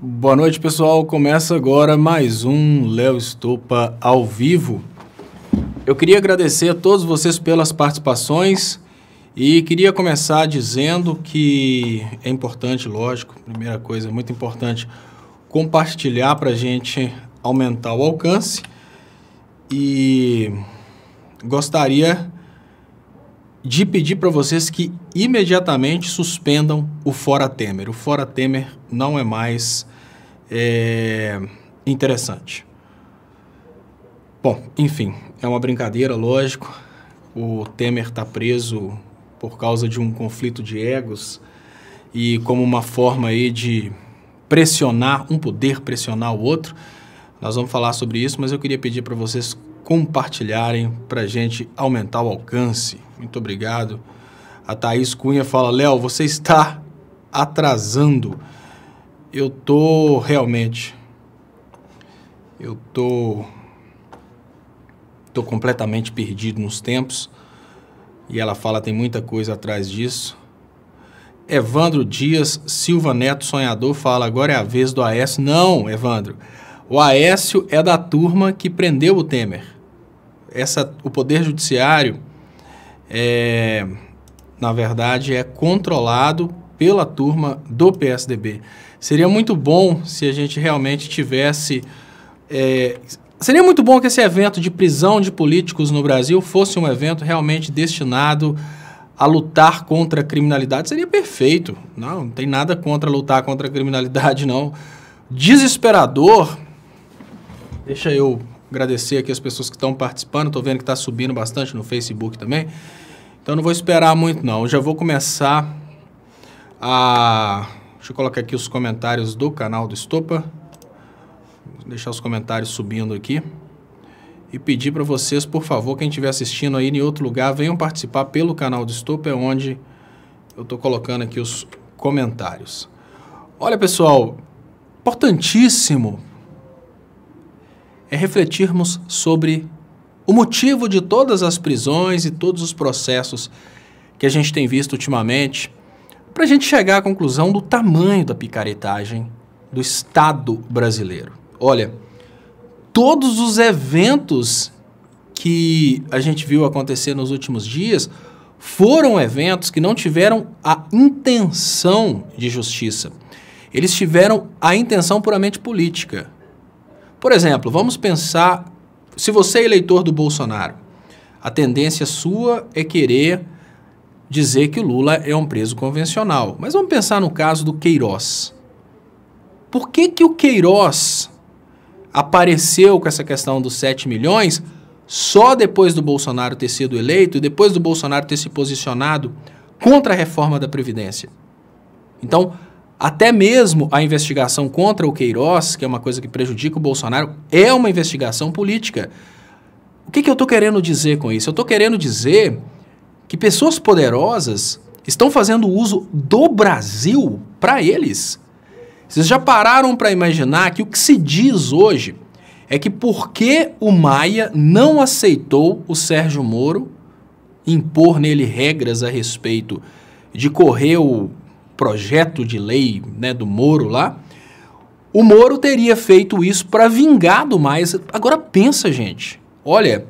Boa noite, pessoal. Começa agora mais um Léo Estopa ao vivo. Eu queria agradecer a todos vocês pelas participações e queria começar dizendo que é importante, lógico, primeira coisa, é muito importante compartilhar para a gente aumentar o alcance e gostaria de pedir para vocês que imediatamente suspendam o Fora Temer. O Fora Temer não é mais interessante. Bom, enfim, é uma brincadeira, lógico. O Temer está preso por causa de um conflito de egos e como uma forma aí de pressionar, um poder pressionar o outro. Nós vamos falar sobre isso, mas eu queria pedir para vocês compartilharem para a gente aumentar o alcance. Muito obrigado. A Thaís Cunha fala, Léo, você está atrasando. Eu tô realmente, tô completamente perdido nos tempos. E ela fala, tem muita coisa atrás disso. Evandro Dias Silva Neto Sonhador fala, agora é a vez do Aécio. Não, Evandro. O Aécio é da turma que prendeu o Temer. O Poder Judiciário, na verdade, é controlado pela turma do PSDB. Seria muito bom se a gente realmente tivesse... seria muito bom que esse evento de prisão de políticos no Brasil fosse um evento realmente destinado a lutar contra a criminalidade. Seria perfeito. Não tem nada contra lutar contra a criminalidade, não. Desesperador. Deixa eu agradecer aqui as pessoas que estão participando. Estou vendo que está subindo bastante no Facebook também. Então não vou esperar muito, não. Eu já vou começar a... Deixa eu colocar aqui os comentários do canal do Estopa. Vou deixar os comentários subindo aqui. E pedir para vocês, por favor, quem estiver assistindo aí em outro lugar, venham participar pelo canal do Estopa, é onde eu estou colocando aqui os comentários. Olha, pessoal, importantíssimo é refletirmos sobre o motivo de todas as prisões e todos os processos que a gente tem visto ultimamente, para a gente chegar à conclusão do tamanho da picaretagem do Estado brasileiro. Olha, todos os eventos que a gente viu acontecer nos últimos dias foram eventos que não tiveram a intenção de justiça. Eles tiveram a intenção puramente política. Por exemplo, vamos pensar, se você é eleitor do Bolsonaro, a tendência sua é querer dizer que o Lula é um preso convencional. Mas vamos pensar no caso do Queiroz. Por que que o Queiroz apareceu com essa questão dos 7 milhões só depois do Bolsonaro ter sido eleito e depois do Bolsonaro ter se posicionado contra a reforma da Previdência? Então, até mesmo a investigação contra o Queiroz, que é uma coisa que prejudica o Bolsonaro, é uma investigação política. O que que eu estou querendo dizer com isso? Eu estou querendo dizer que pessoas poderosas estão fazendo uso do Brasil para eles. Vocês já pararam para imaginar que o que se diz hoje é que porque o Maia não aceitou o Sérgio Moro impor nele regras a respeito de correr o projeto de lei, né, do Moro lá, o Moro teria feito isso para vingar do Maia. Agora pensa, gente, olha,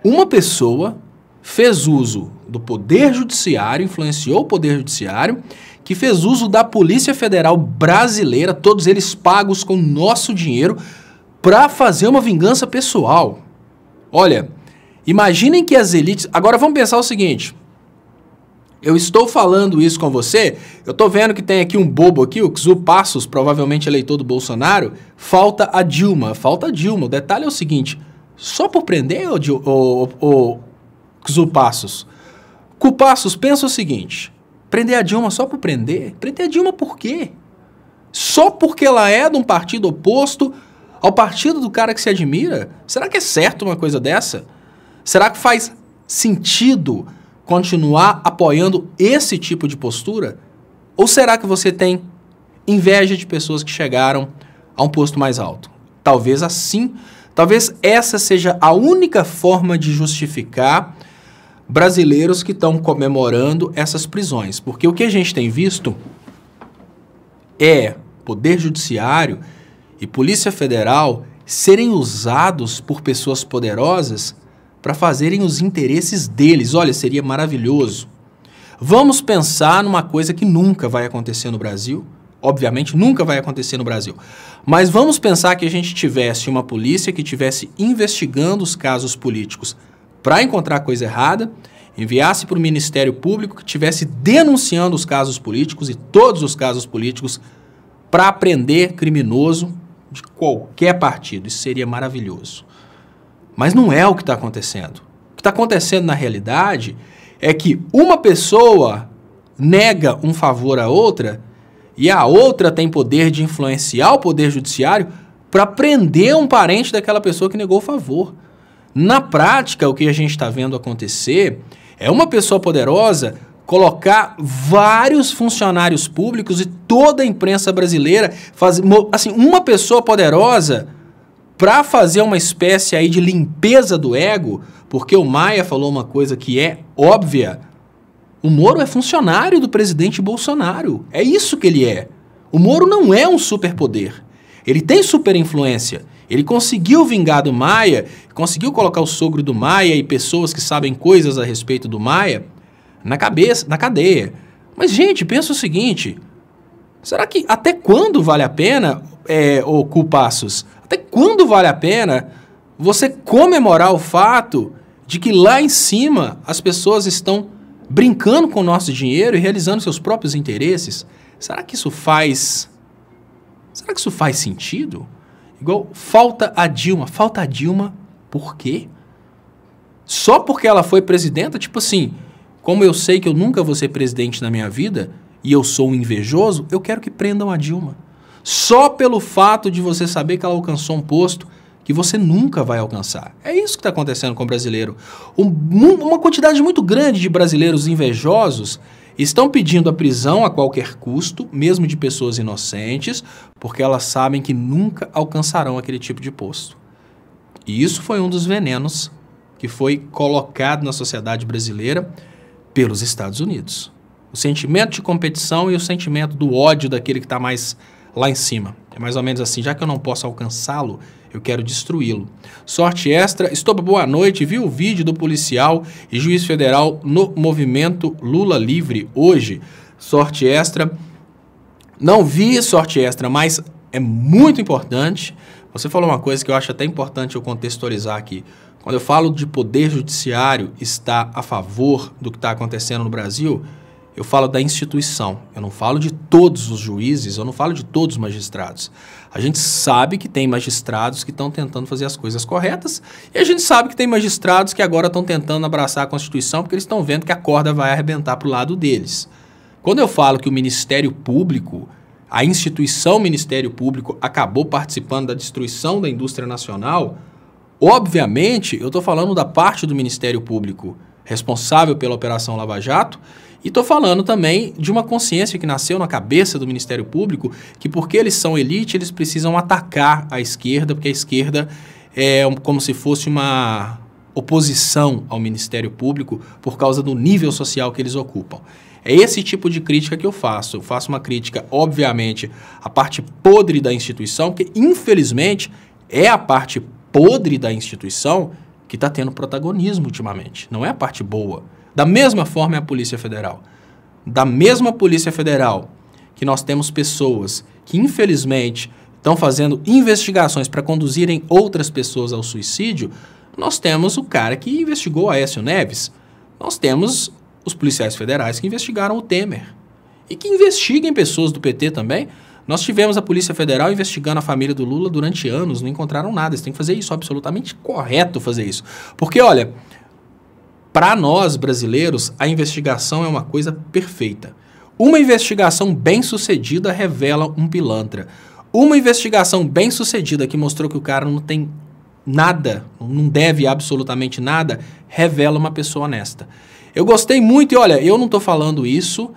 uma pessoa fez uso do Poder Judiciário, influenciou o Poder Judiciário, que fez uso da Polícia Federal Brasileira, todos eles pagos com nosso dinheiro, para fazer uma vingança pessoal. Olha, imaginem que as elites... Agora vamos pensar o seguinte, eu estou falando isso com você, eu estou vendo que tem aqui um bobo aqui, o Xu Passos, provavelmente eleitor do Bolsonaro, falta a Dilma. O detalhe é o seguinte, só por prender, o Xu Passos, pensa o seguinte, prender a Dilma só por prender? Prender a Dilma por quê? Só porque ela é de um partido oposto ao partido do cara que se admira? Será que é certo uma coisa dessa? Será que faz sentido continuar apoiando esse tipo de postura? Ou será que você tem inveja de pessoas que chegaram a um posto mais alto? Talvez assim, talvez essa seja a única forma de justificar brasileiros que estão comemorando essas prisões. Porque o que a gente tem visto é Poder Judiciário e Polícia Federal serem usados por pessoas poderosas para fazerem os interesses deles. Olha, seria maravilhoso. Vamos pensar numa coisa que nunca vai acontecer no Brasil. Obviamente, nunca vai acontecer no Brasil. Mas vamos pensar que a gente tivesse uma polícia que estivesse investigando os casos políticos para encontrar coisa errada, enviasse para o Ministério Público que estivesse denunciando os casos políticos e todos os casos políticos para prender criminoso de qualquer partido. Isso seria maravilhoso. Mas não é o que está acontecendo. O que está acontecendo na realidade é que uma pessoa nega um favor à outra e a outra tem poder de influenciar o Poder Judiciário para prender um parente daquela pessoa que negou o favor. Na prática, o que a gente está vendo acontecer é uma pessoa poderosa colocar vários funcionários públicos e toda a imprensa brasileira, assim, uma pessoa poderosa para fazer uma espécie aí de limpeza do ego, porque o Maia falou uma coisa que é óbvia. O Moro é funcionário do presidente Bolsonaro. É isso que ele é. O Moro não é um superpoder. Ele tem superinfluência. Ele conseguiu vingar do Maia, conseguiu colocar o sogro do Maia e pessoas que sabem coisas a respeito do Maia na cadeia. Mas, gente, pensa o seguinte. Será que até quando vale a pena, ô Culpassos, até quando vale a pena você comemorar o fato de que lá em cima as pessoas estão brincando com o nosso dinheiro e realizando seus próprios interesses? Será que isso faz sentido? Igual, falta a Dilma. Falta a Dilma por quê? Só porque ela foi presidenta? Tipo assim, como eu sei que eu nunca vou ser presidente na minha vida e eu sou um invejoso, eu quero que prendam a Dilma. Só pelo fato de você saber que ela alcançou um posto que você nunca vai alcançar. É isso que está acontecendo com o brasileiro. Uma quantidade muito grande de brasileiros invejosos estão pedindo a prisão a qualquer custo, mesmo de pessoas inocentes, porque elas sabem que nunca alcançarão aquele tipo de posto. E isso foi um dos venenos que foi colocado na sociedade brasileira pelos Estados Unidos. O sentimento de competição e o sentimento do ódio daquele que está mais lá em cima. É mais ou menos assim, já que eu não posso alcançá-lo, eu quero destruí-lo. Sorte extra, estou boa noite, vi o vídeo do policial e juiz federal no movimento Lula Livre hoje. Sorte extra, não vi sorte extra, mas é muito importante. Você falou uma coisa que eu acho até importante eu contextualizar aqui. Quando eu falo de poder judiciário estar a favor do que está acontecendo no Brasil, eu falo da instituição, eu não falo de todos os juízes, eu não falo de todos os magistrados. A gente sabe que tem magistrados que estão tentando fazer as coisas corretas e a gente sabe que tem magistrados que agora estão tentando abraçar a Constituição porque eles estão vendo que a corda vai arrebentar para o lado deles. Quando eu falo que o Ministério Público, a instituição Ministério Público acabou participando da destruição da indústria nacional, obviamente eu estou falando da parte do Ministério Público responsável pela Operação Lava Jato. E estou falando também de uma consciência que nasceu na cabeça do Ministério Público, que porque eles são elite, eles precisam atacar a esquerda, porque a esquerda é como se fosse uma oposição ao Ministério Público por causa do nível social que eles ocupam. É esse tipo de crítica que eu faço. Eu faço uma crítica, obviamente, à parte podre da instituição, que infelizmente é a parte podre da instituição que está tendo protagonismo ultimamente, não é a parte boa. Da mesma forma é a Polícia Federal. Da mesma Polícia Federal que nós temos pessoas que, infelizmente, estão fazendo investigações para conduzirem outras pessoas ao suicídio, nós temos o cara que investigou Aécio Neves. Nós temos os policiais federais que investigaram o Temer. E que investiguem pessoas do PT também. Nós tivemos a Polícia Federal investigando a família do Lula durante anos, não encontraram nada. Eles têm que fazer isso, absolutamente correto fazer isso. Porque, olha, para nós, brasileiros, a investigação é uma coisa perfeita. Uma investigação bem-sucedida revela um pilantra. Uma investigação bem-sucedida que mostrou que o cara não tem nada, não deve absolutamente nada, revela uma pessoa honesta. Eu gostei muito, e olha, eu não estou falando isso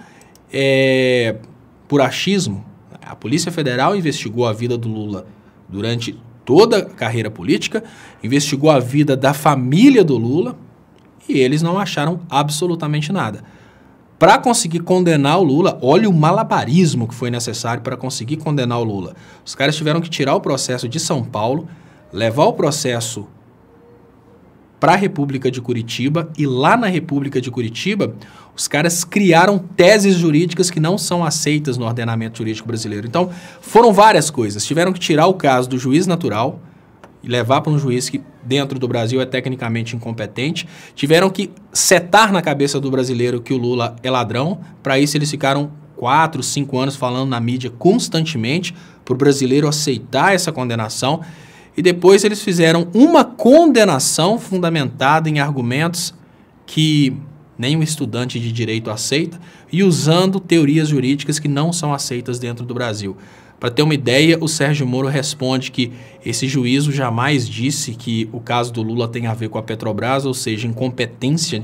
por achismo. A Polícia Federal investigou a vida do Lula durante toda a carreira política, investigou a vida da família do Lula, e eles não acharam absolutamente nada. para conseguir condenar o Lula. Olha o malabarismo que foi necessário para conseguir condenar o Lula. Os caras tiveram que tirar o processo de São Paulo, levar o processo para a República de Curitiba, e lá na República de Curitiba, os caras criaram teses jurídicas que não são aceitas no ordenamento jurídico brasileiro. Então, foram várias coisas. Tiveram que tirar o caso do juiz natural e levar para um juiz que dentro do Brasil é tecnicamente incompetente. Tiveram que setar na cabeça do brasileiro que o Lula é ladrão. Para isso, eles ficaram 4, 5 anos falando na mídia constantemente para o brasileiro aceitar essa condenação. E depois eles fizeram uma condenação fundamentada em argumentos que nenhum estudante de direito aceita e usando teorias jurídicas que não são aceitas dentro do Brasil. Para ter uma ideia, o Sérgio Moro responde que esse juízo jamais disse que o caso do Lula tem a ver com a Petrobras, ou seja, incompetência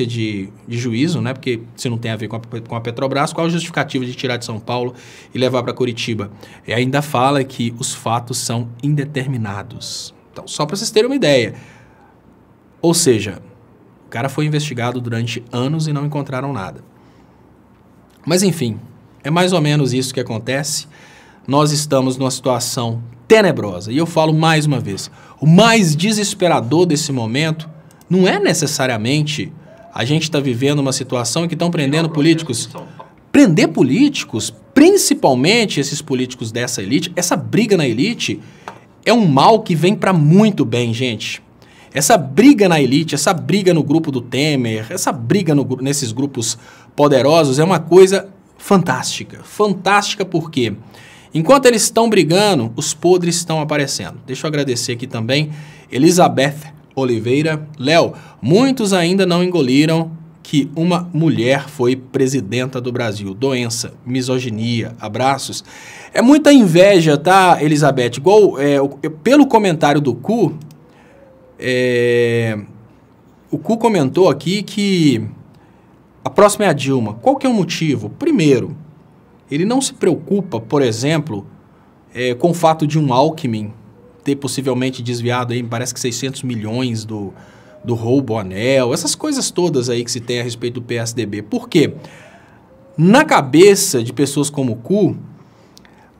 de juízo, né? Porque se não tem a ver com a Petrobras, qual a justificativa de tirar de São Paulo e levar para Curitiba? E ainda fala que os fatos são indeterminados. Então, só para vocês terem uma ideia. Ou seja, o cara foi investigado durante anos e não encontraram nada. Mas enfim, é mais ou menos isso que acontece. Nós estamos numa situação tenebrosa. E eu falo mais uma vez, o mais desesperador desse momento não é necessariamente a gente estar vivendo uma situação em que estão prendendo políticos. Prender políticos, principalmente esses políticos dessa elite, essa briga na elite é um mal que vem para muito bem, gente. Essa briga na elite, essa briga no grupo do Temer, essa briga nesses grupos poderosos é uma coisa fantástica. Fantástica porque, enquanto eles estão brigando, os podres estão aparecendo. Deixa eu agradecer aqui também, Elizabeth Oliveira. Léo, muitos ainda não engoliram que uma mulher foi presidenta do Brasil. Doença, misoginia, abraços. É muita inveja, tá, Elizabeth? Igual, pelo comentário do Cu, o Cu comentou aqui que a próxima é a Dilma. Qual que é o motivo? Primeiro, ele não se preocupa, por exemplo, com o fato de um Alckmin ter possivelmente desviado, aí, parece que 600 milhões do roubo anel, essas coisas todas aí que se tem a respeito do PSDB. Por quê? Na cabeça de pessoas como o Cu,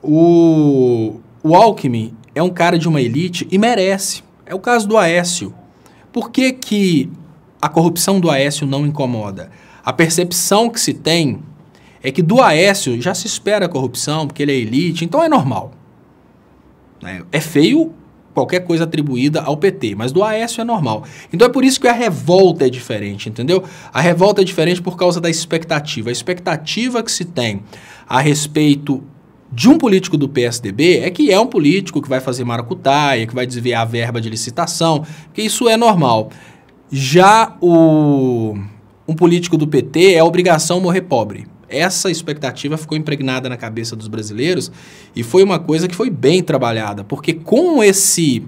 o Alckmin é um cara de uma elite e merece. É o caso do Aécio. Por que que a corrupção do Aécio não incomoda? A percepção que se tem é que do Aécio já se espera a corrupção, porque ele é elite, então é normal. É feio qualquer coisa atribuída ao PT, mas do Aécio é normal. Então é por isso que a revolta é diferente, entendeu? A revolta é diferente por causa da expectativa. A expectativa que se tem a respeito de um político do PSDB é que é um político que vai fazer maracutaia, que vai desviar a verba de licitação, que isso é normal. Já um político do PT é obrigação morrer pobre. Essa expectativa ficou impregnada na cabeça dos brasileiros e foi uma coisa que foi bem trabalhada, porque com esse,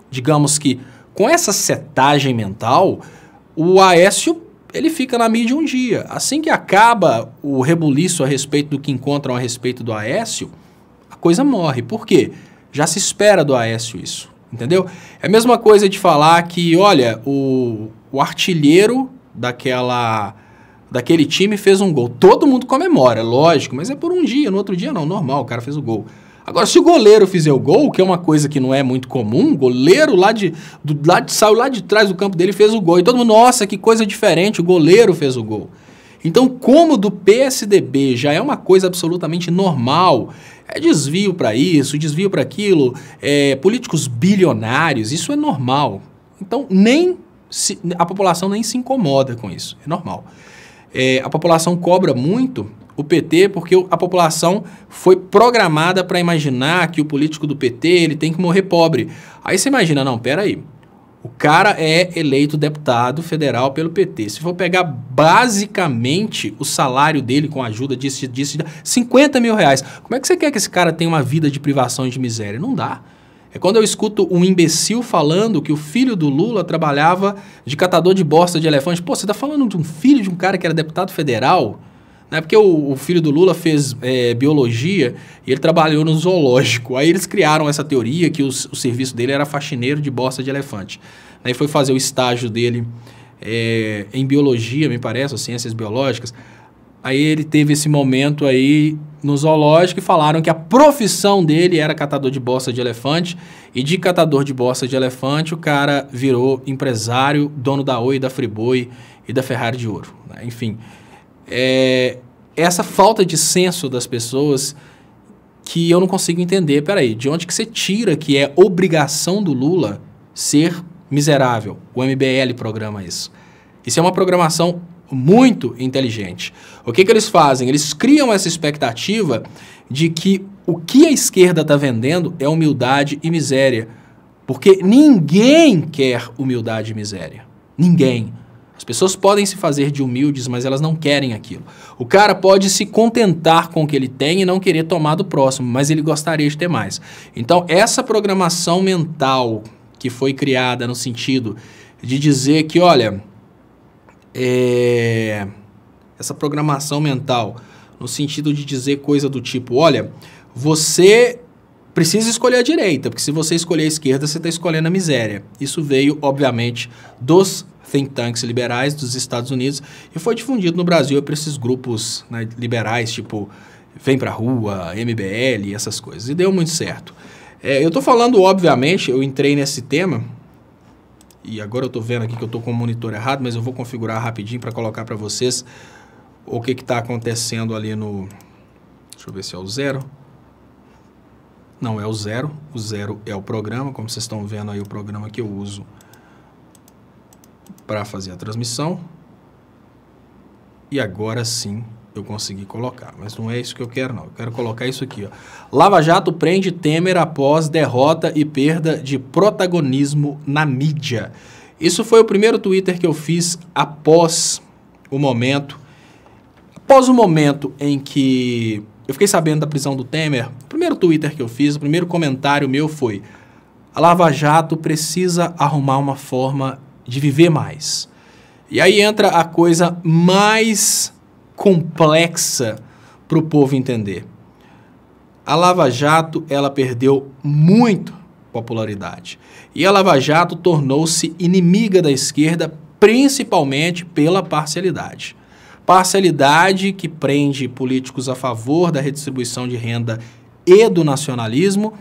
digamos que, com essa setagem mental, o Aécio, ele fica na mídia um dia. Assim que acaba o rebuliço a respeito do que encontram a respeito do Aécio, a coisa morre. Por quê? Já se espera do Aécio isso, entendeu? É a mesma coisa de falar que, olha, o artilheiro daquele time fez um gol. Todo mundo comemora, lógico, mas é por um dia, no outro dia não, normal, o cara fez o gol. Agora, se o goleiro fizer o gol, que é uma coisa que não é muito comum, o goleiro saiu lá de trás do campo dele e fez o gol. E todo mundo, nossa, que coisa diferente, o goleiro fez o gol. Então, como do PSDB já é uma coisa absolutamente normal, desvio para isso, desvio para aquilo, políticos bilionários, isso é normal. Então, a população nem se incomoda com isso, é normal. A população cobra muito o PT porque a população foi programada para imaginar que o político do PT ele tem que morrer pobre. Aí você imagina, não, peraí, o cara é eleito deputado federal pelo PT. Se for pegar basicamente o salário dele com a ajuda disso, 50 mil reais, como é que você quer que esse cara tenha uma vida de privação e de miséria? Não dá. É quando eu escuto um imbecil falando que o filho do Lula trabalhava de catador de bosta de elefante. Pô, você tá falando de um filho de um cara que era deputado federal? Não é porque o filho do Lula fez biologia e ele trabalhou no zoológico. Aí eles criaram essa teoria que o serviço dele era faxineiro de bosta de elefante. Aí foi fazer o estágio dele em biologia, me parece, ou ciências biológicas. Aí ele teve esse momento aí no zoológico e falaram que a profissão dele era catador de bosta de elefante, e de catador de bosta de elefante o cara virou empresário, dono da Oi, da Friboi e da Ferrari de Ouro, né? Enfim, essa falta de senso das pessoas que eu não consigo entender. Peraí, de onde que você tira que é obrigação do Lula ser miserável? O MBL programa isso. Isso é uma programação muito inteligente. O que eles fazem? Eles criam essa expectativa de que o que a esquerda está vendendo é humildade e miséria. Porque ninguém quer humildade e miséria. Ninguém. As pessoas podem se fazer de humildes, mas elas não querem aquilo. O cara pode se contentar com o que ele tem e não querer tomar do próximo, mas ele gostaria de ter mais. Então, essa programação mental que foi criada no sentido de dizer que, olha, essa programação mental no sentido de dizer coisa do tipo, olha, você precisa escolher a direita, porque se você escolher a esquerda, você está escolhendo a miséria. Isso veio, obviamente, dos think tanks liberais dos Estados Unidos e foi difundido no Brasil para esses grupos, né, liberais, tipo Vem Pra Rua, MBL, essas coisas. E deu muito certo. Eu estou falando, obviamente, eu entrei nesse tema e agora eu estou vendo aqui que eu estou com o monitor errado, mas eu vou configurar rapidinho para colocar para vocês o que está acontecendo ali no... Deixa eu ver se é o 0. Não, é o 0. O 0 é o programa, como vocês estão vendo aí o programa que eu uso para fazer a transmissão. E agora sim eu consegui colocar, mas não é isso que eu quero não. Eu quero colocar isso aqui, ó. Lava Jato prende Temer após derrota e perda de protagonismo na mídia. Isso foi o primeiro Twitter que eu fiz após o momento em que eu fiquei sabendo da prisão do Temer. O primeiro Twitter que eu fiz, o primeiro comentário meu foi: a Lava Jato precisa arrumar uma forma de viver mais. E aí entra a coisa mais complexa para o povo entender. A Lava Jato, ela perdeu muito popularidade. E a Lava Jato tornou-se inimiga da esquerda, principalmente pela parcialidade. Parcialidade que prende políticos a favor da redistribuição de renda e do nacionalismo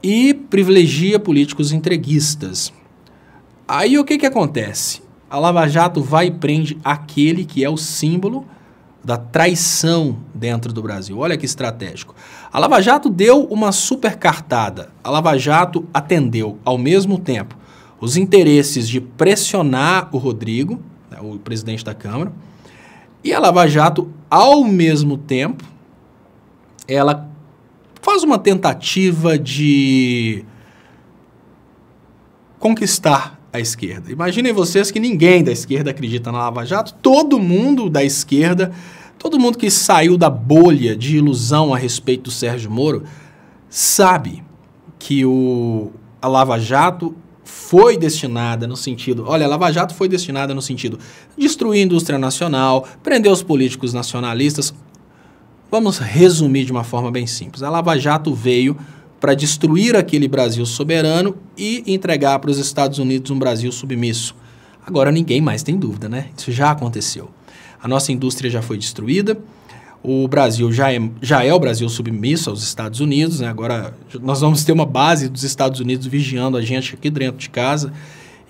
e privilegia políticos entreguistas. Aí o que acontece? A Lava Jato vai e prende aquele que é o símbolo da traição dentro do Brasil. Olha que estratégico. A Lava Jato deu uma super cartada. A Lava Jato atendeu, ao mesmo tempo, os interesses de pressionar o Rodrigo, né, o presidente da Câmara, e a Lava Jato, ao mesmo tempo, ela faz uma tentativa de conquistar a esquerda. Imaginem vocês que ninguém da esquerda acredita na Lava Jato, todo mundo da esquerda, todo mundo que saiu da bolha de ilusão a respeito do Sérgio Moro, sabe que a Lava Jato foi destinada no sentido... Olha, a Lava Jato foi destinada no sentido de destruir a indústria nacional, prender os políticos nacionalistas. Vamos resumir de uma forma bem simples. A Lava Jato veio para destruir aquele Brasil soberano e entregar para os Estados Unidos um Brasil submisso. Agora ninguém mais tem dúvida, né? Isso já aconteceu. A nossa indústria já foi destruída, o Brasil já é o Brasil submisso aos Estados Unidos, né? Agora nós vamos ter uma base dos Estados Unidos vigiando a gente aqui dentro de casa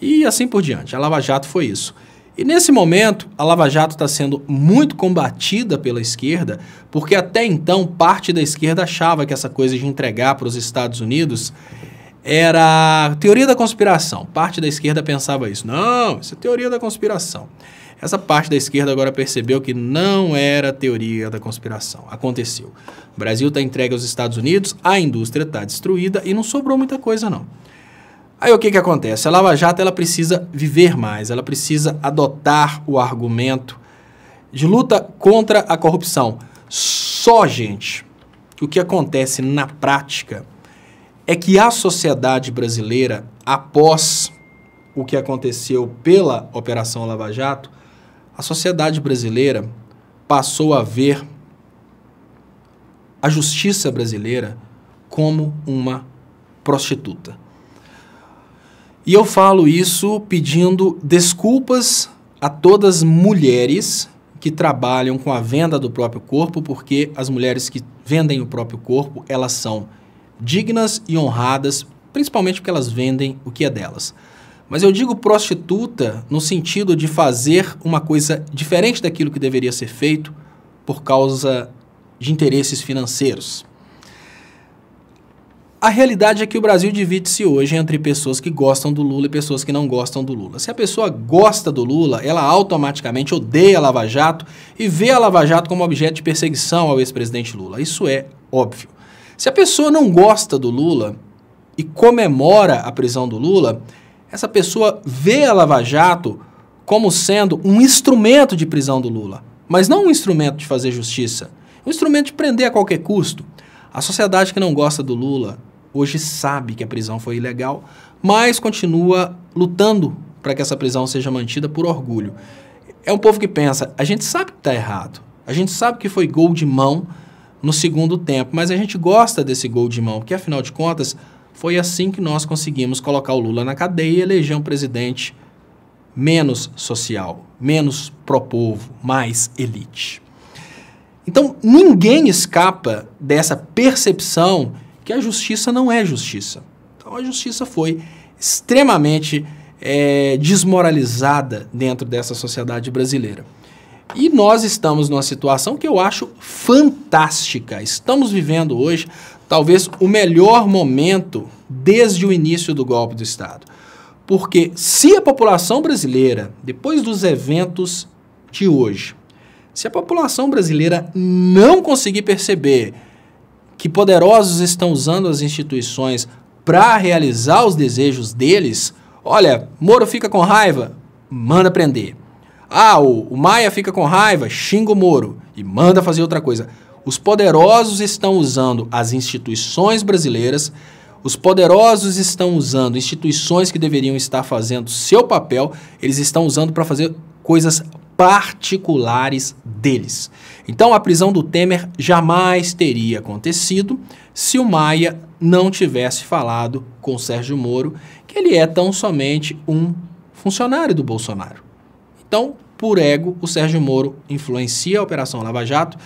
e assim por diante. A Lava Jato foi isso. E nesse momento, a Lava Jato está sendo muito combatida pela esquerda, porque até então parte da esquerda achava que essa coisa de entregar para os Estados Unidos era teoria da conspiração. Parte da esquerda pensava isso. Não, isso é teoria da conspiração. Essa parte da esquerda agora percebeu que não era teoria da conspiração. Aconteceu. O Brasil está entregue aos Estados Unidos, a indústria está destruída e não sobrou muita coisa não. Aí o que acontece? A Lava Jato ela precisa viver mais, ela precisa adotar o argumento de luta contra a corrupção. Só, gente, o que acontece na prática é que a sociedade brasileira, após o que aconteceu pela Operação Lava Jato, a sociedade brasileira passou a ver a justiça brasileira como uma prostituta. E eu falo isso pedindo desculpas a todas mulheres que trabalham com a venda do próprio corpo, porque as mulheres que vendem o próprio corpo, elas são dignas e honradas, principalmente porque elas vendem o que é delas. Mas eu digo prostituta no sentido de fazer uma coisa diferente daquilo que deveria ser feito por causa de interesses financeiros. A realidade é que o Brasil divide-se hoje entre pessoas que gostam do Lula e pessoas que não gostam do Lula. Se a pessoa gosta do Lula, ela automaticamente odeia a Lava Jato e vê a Lava Jato como objeto de perseguição ao ex-presidente Lula. Isso é óbvio. Se a pessoa não gosta do Lula e comemora a prisão do Lula, essa pessoa vê a Lava Jato como sendo um instrumento de prisão do Lula, mas não um instrumento de fazer justiça, um instrumento de prender a qualquer custo. A sociedade que não gosta do Lula hoje sabe que a prisão foi ilegal, mas continua lutando para que essa prisão seja mantida por orgulho. É um povo que pensa, a gente sabe que está errado, a gente sabe que foi gol de mão no segundo tempo, mas a gente gosta desse gol de mão, porque afinal de contas foi assim que nós conseguimos colocar o Lula na cadeia e eleger um presidente menos social, menos pró-povo, mais elite. Então, ninguém escapa dessa percepção que a justiça não é justiça. Então, a justiça foi extremamente desmoralizada dentro dessa sociedade brasileira. E nós estamos numa situação que eu acho fantástica. Estamos vivendo hoje, talvez, o melhor momento desde o início do golpe do Estado. Porque se a população brasileira, depois dos eventos de hoje, se a população brasileira não conseguir perceber que poderosos estão usando as instituições para realizar os desejos deles, olha, Moro fica com raiva, manda prender. Ah, o Maia fica com raiva, xinga o Moro e manda fazer outra coisa. Os poderosos estão usando as instituições brasileiras, os poderosos estão usando instituições que deveriam estar fazendo seu papel, eles estão usando para fazer coisas particulares deles. Então, a prisão do Temer jamais teria acontecido se o Maia não tivesse falado com o Sérgio Moro que ele é tão somente um funcionário do Bolsonaro. Então, por ego, o Sérgio Moro influencia a Operação Lava Jato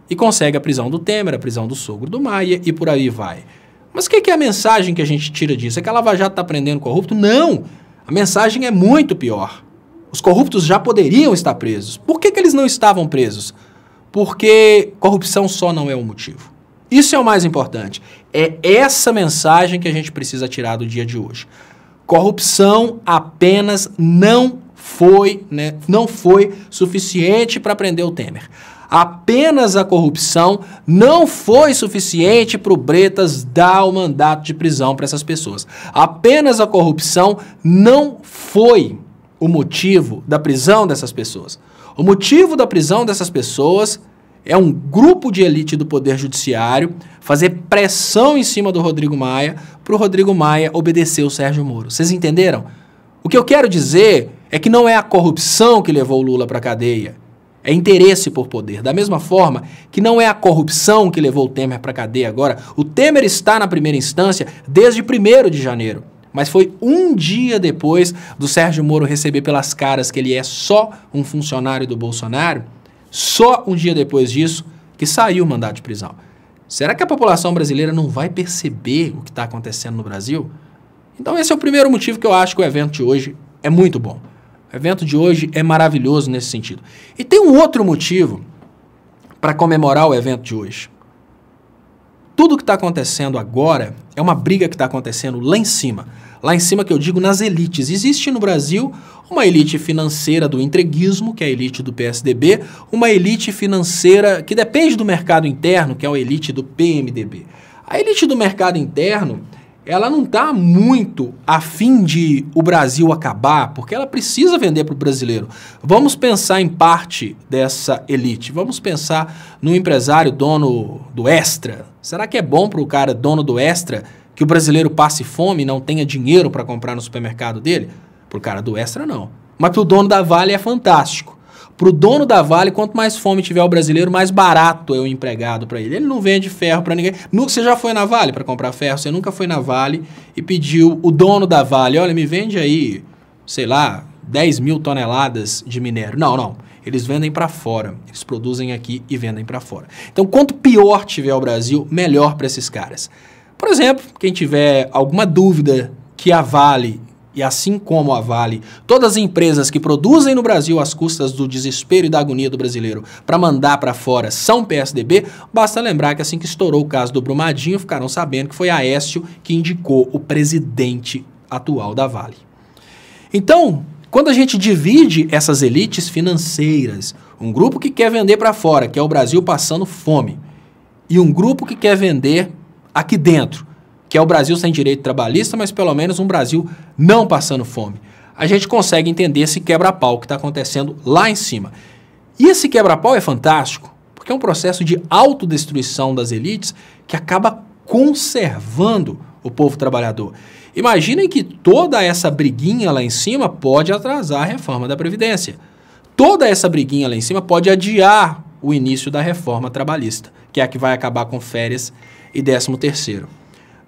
e consegue a prisão do Temer, a prisão do sogro do Maia e por aí vai. Mas o que é a mensagem que a gente tira disso? É que a Lava Jato está prendendo corrupto? Não! A mensagem é muito pior. Os corruptos já poderiam estar presos. Por que eles não estavam presos? Porque corrupção só não é o motivo. Isso é o mais importante. É essa mensagem que a gente precisa tirar do dia de hoje. Corrupção apenas não foi suficiente para prender o Temer. Apenas a corrupção não foi suficiente para o Bretas dar o mandato de prisão para essas pessoas. Apenas a corrupção não foi o motivo da prisão dessas pessoas. O motivo da prisão dessas pessoas é um grupo de elite do Poder Judiciário fazer pressão em cima do Rodrigo Maia para o Rodrigo Maia obedecer o Sérgio Moro. Vocês entenderam? O que eu quero dizer é que não é a corrupção que levou o Lula para a cadeia. É interesse por poder. Da mesma forma que não é a corrupção que levou o Temer para a cadeia agora. O Temer está na primeira instância desde 1º de janeiro. Mas foi um dia depois do Sérgio Moro receber pelas caras que ele é só um funcionário do Bolsonaro, só um dia depois disso que saiu o mandado de prisão. Será que a população brasileira não vai perceber o que está acontecendo no Brasil? Então esse é o primeiro motivo que eu acho que o evento de hoje é muito bom. O evento de hoje é maravilhoso nesse sentido. E tem um outro motivo para comemorar o evento de hoje. Tudo que está acontecendo agora é uma briga que está acontecendo lá em cima. Lá em cima que eu digo nas elites. Existe no Brasil uma elite financeira do entreguismo, que é a elite do PSDB, uma elite financeira que depende do mercado interno, que é a elite do PMDB. A elite do mercado interno, ela não está muito a fim de o Brasil acabar, porque ela precisa vender para o brasileiro. Vamos pensar em parte dessa elite. Vamos pensar no empresário dono do Extra. Será que é bom para o cara dono do Extra que o brasileiro passe fome e não tenha dinheiro para comprar no supermercado dele? Para o cara do Extra, não. Mas para o dono da Vale é fantástico. Para o dono da Vale, quanto mais fome tiver o brasileiro, mais barato é o empregado para ele. Ele não vende ferro para ninguém. Você já foi na Vale para comprar ferro? Você nunca foi na Vale e pediu o dono da Vale, olha, me vende aí, sei lá, 10 mil toneladas de minério. Não, não. Eles vendem para fora. Eles produzem aqui e vendem para fora. Então, quanto pior tiver o Brasil, melhor para esses caras. Por exemplo, quem tiver alguma dúvida que a Vale, e assim como a Vale, todas as empresas que produzem no Brasil às custas do desespero e da agonia do brasileiro para mandar para fora são PSDB, basta lembrar que assim que estourou o caso do Brumadinho, ficaram sabendo que foi Aécio que indicou o presidente atual da Vale. Então, quando a gente divide essas elites financeiras, um grupo que quer vender para fora, que é o Brasil passando fome, e um grupo que quer vender aqui dentro, que é o Brasil sem direito trabalhista, mas pelo menos um Brasil não passando fome, a gente consegue entender esse quebra-pau que está acontecendo lá em cima. E esse quebra-pau é fantástico, porque é um processo de autodestruição das elites que acaba conservando o povo trabalhador. Imaginem que toda essa briguinha lá em cima pode atrasar a reforma da Previdência. Toda essa briguinha lá em cima pode adiar o início da reforma trabalhista, que é a que vai acabar com férias e 13º.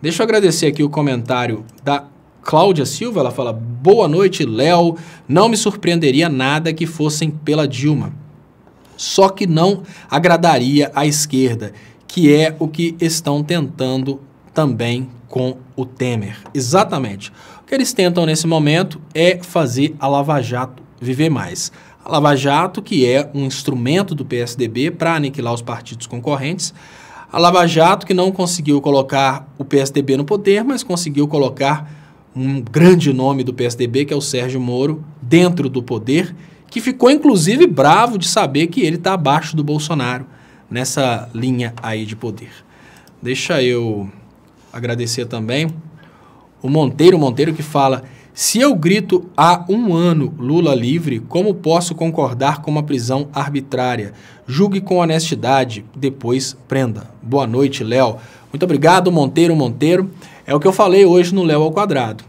Deixa eu agradecer aqui o comentário da Cláudia Silva. Ela fala: boa noite, Léo. Não me surpreenderia nada que fossem pela Dilma. Só que não agradaria à esquerda, que é o que estão tentando também com o Temer. Exatamente. O que eles tentam nesse momento é fazer a Lava Jato viver mais. A Lava Jato, que é um instrumento do PSDB para aniquilar os partidos concorrentes. A Lava Jato, que não conseguiu colocar o PSDB no poder, mas conseguiu colocar um grande nome do PSDB, que é o Sérgio Moro, dentro do poder, que ficou inclusive bravo de saber que ele está abaixo do Bolsonaro nessa linha aí de poder. Deixa eu agradecer também o Monteiro que fala: se eu grito há 1 ano Lula livre, como posso concordar com uma prisão arbitrária? Julgue com honestidade, depois prenda. Boa noite, Léo. Muito obrigado, Monteiro. É o que eu falei hoje no Léo ao Quadrado.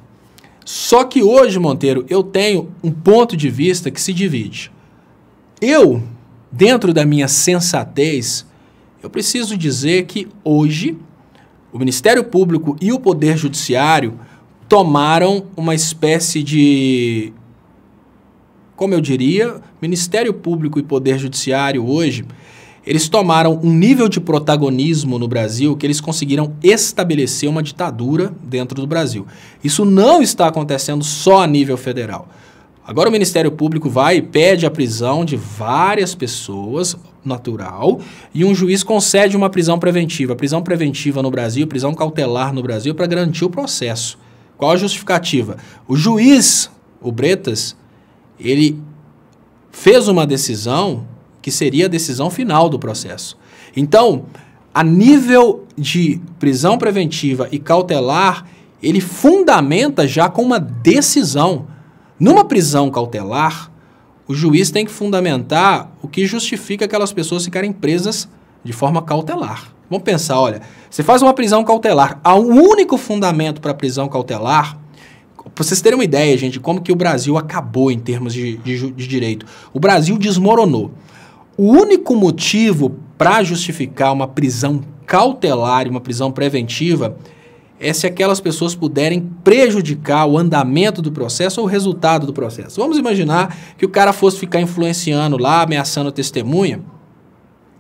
Só que hoje, Monteiro, eu tenho um ponto de vista que se divide. Eu, dentro da minha sensatez, eu preciso dizer que hoje o Ministério Público e o Poder Judiciário tomaram uma espécie de, como eu diria, Ministério Público e Poder Judiciário hoje, eles tomaram um nível de protagonismo no Brasil que eles conseguiram estabelecer uma ditadura dentro do Brasil. Isso não está acontecendo só a nível federal. Agora o Ministério Público vai e pede a prisão de várias pessoas, natural, e um juiz concede uma prisão preventiva. Prisão preventiva no Brasil, prisão cautelar no Brasil, para garantir o processo. Qual a justificativa? O juiz, o Bretas, ele fez uma decisão que seria a decisão final do processo. Então, a nível de prisão preventiva e cautelar, ele fundamenta já com uma decisão. Numa prisão cautelar, o juiz tem que fundamentar o que justifica aquelas pessoas ficarem presas de forma cautelar. Vamos pensar, olha, você faz uma prisão cautelar, o único fundamento para a prisão cautelar, para vocês terem uma ideia, gente, de como que o Brasil acabou em termos de direito. O Brasil desmoronou. O único motivo para justificar uma prisão cautelar e uma prisão preventiva é se aquelas pessoas puderem prejudicar o andamento do processo ou o resultado do processo. Vamos imaginar que o cara fosse ficar influenciando lá, ameaçando a testemunha.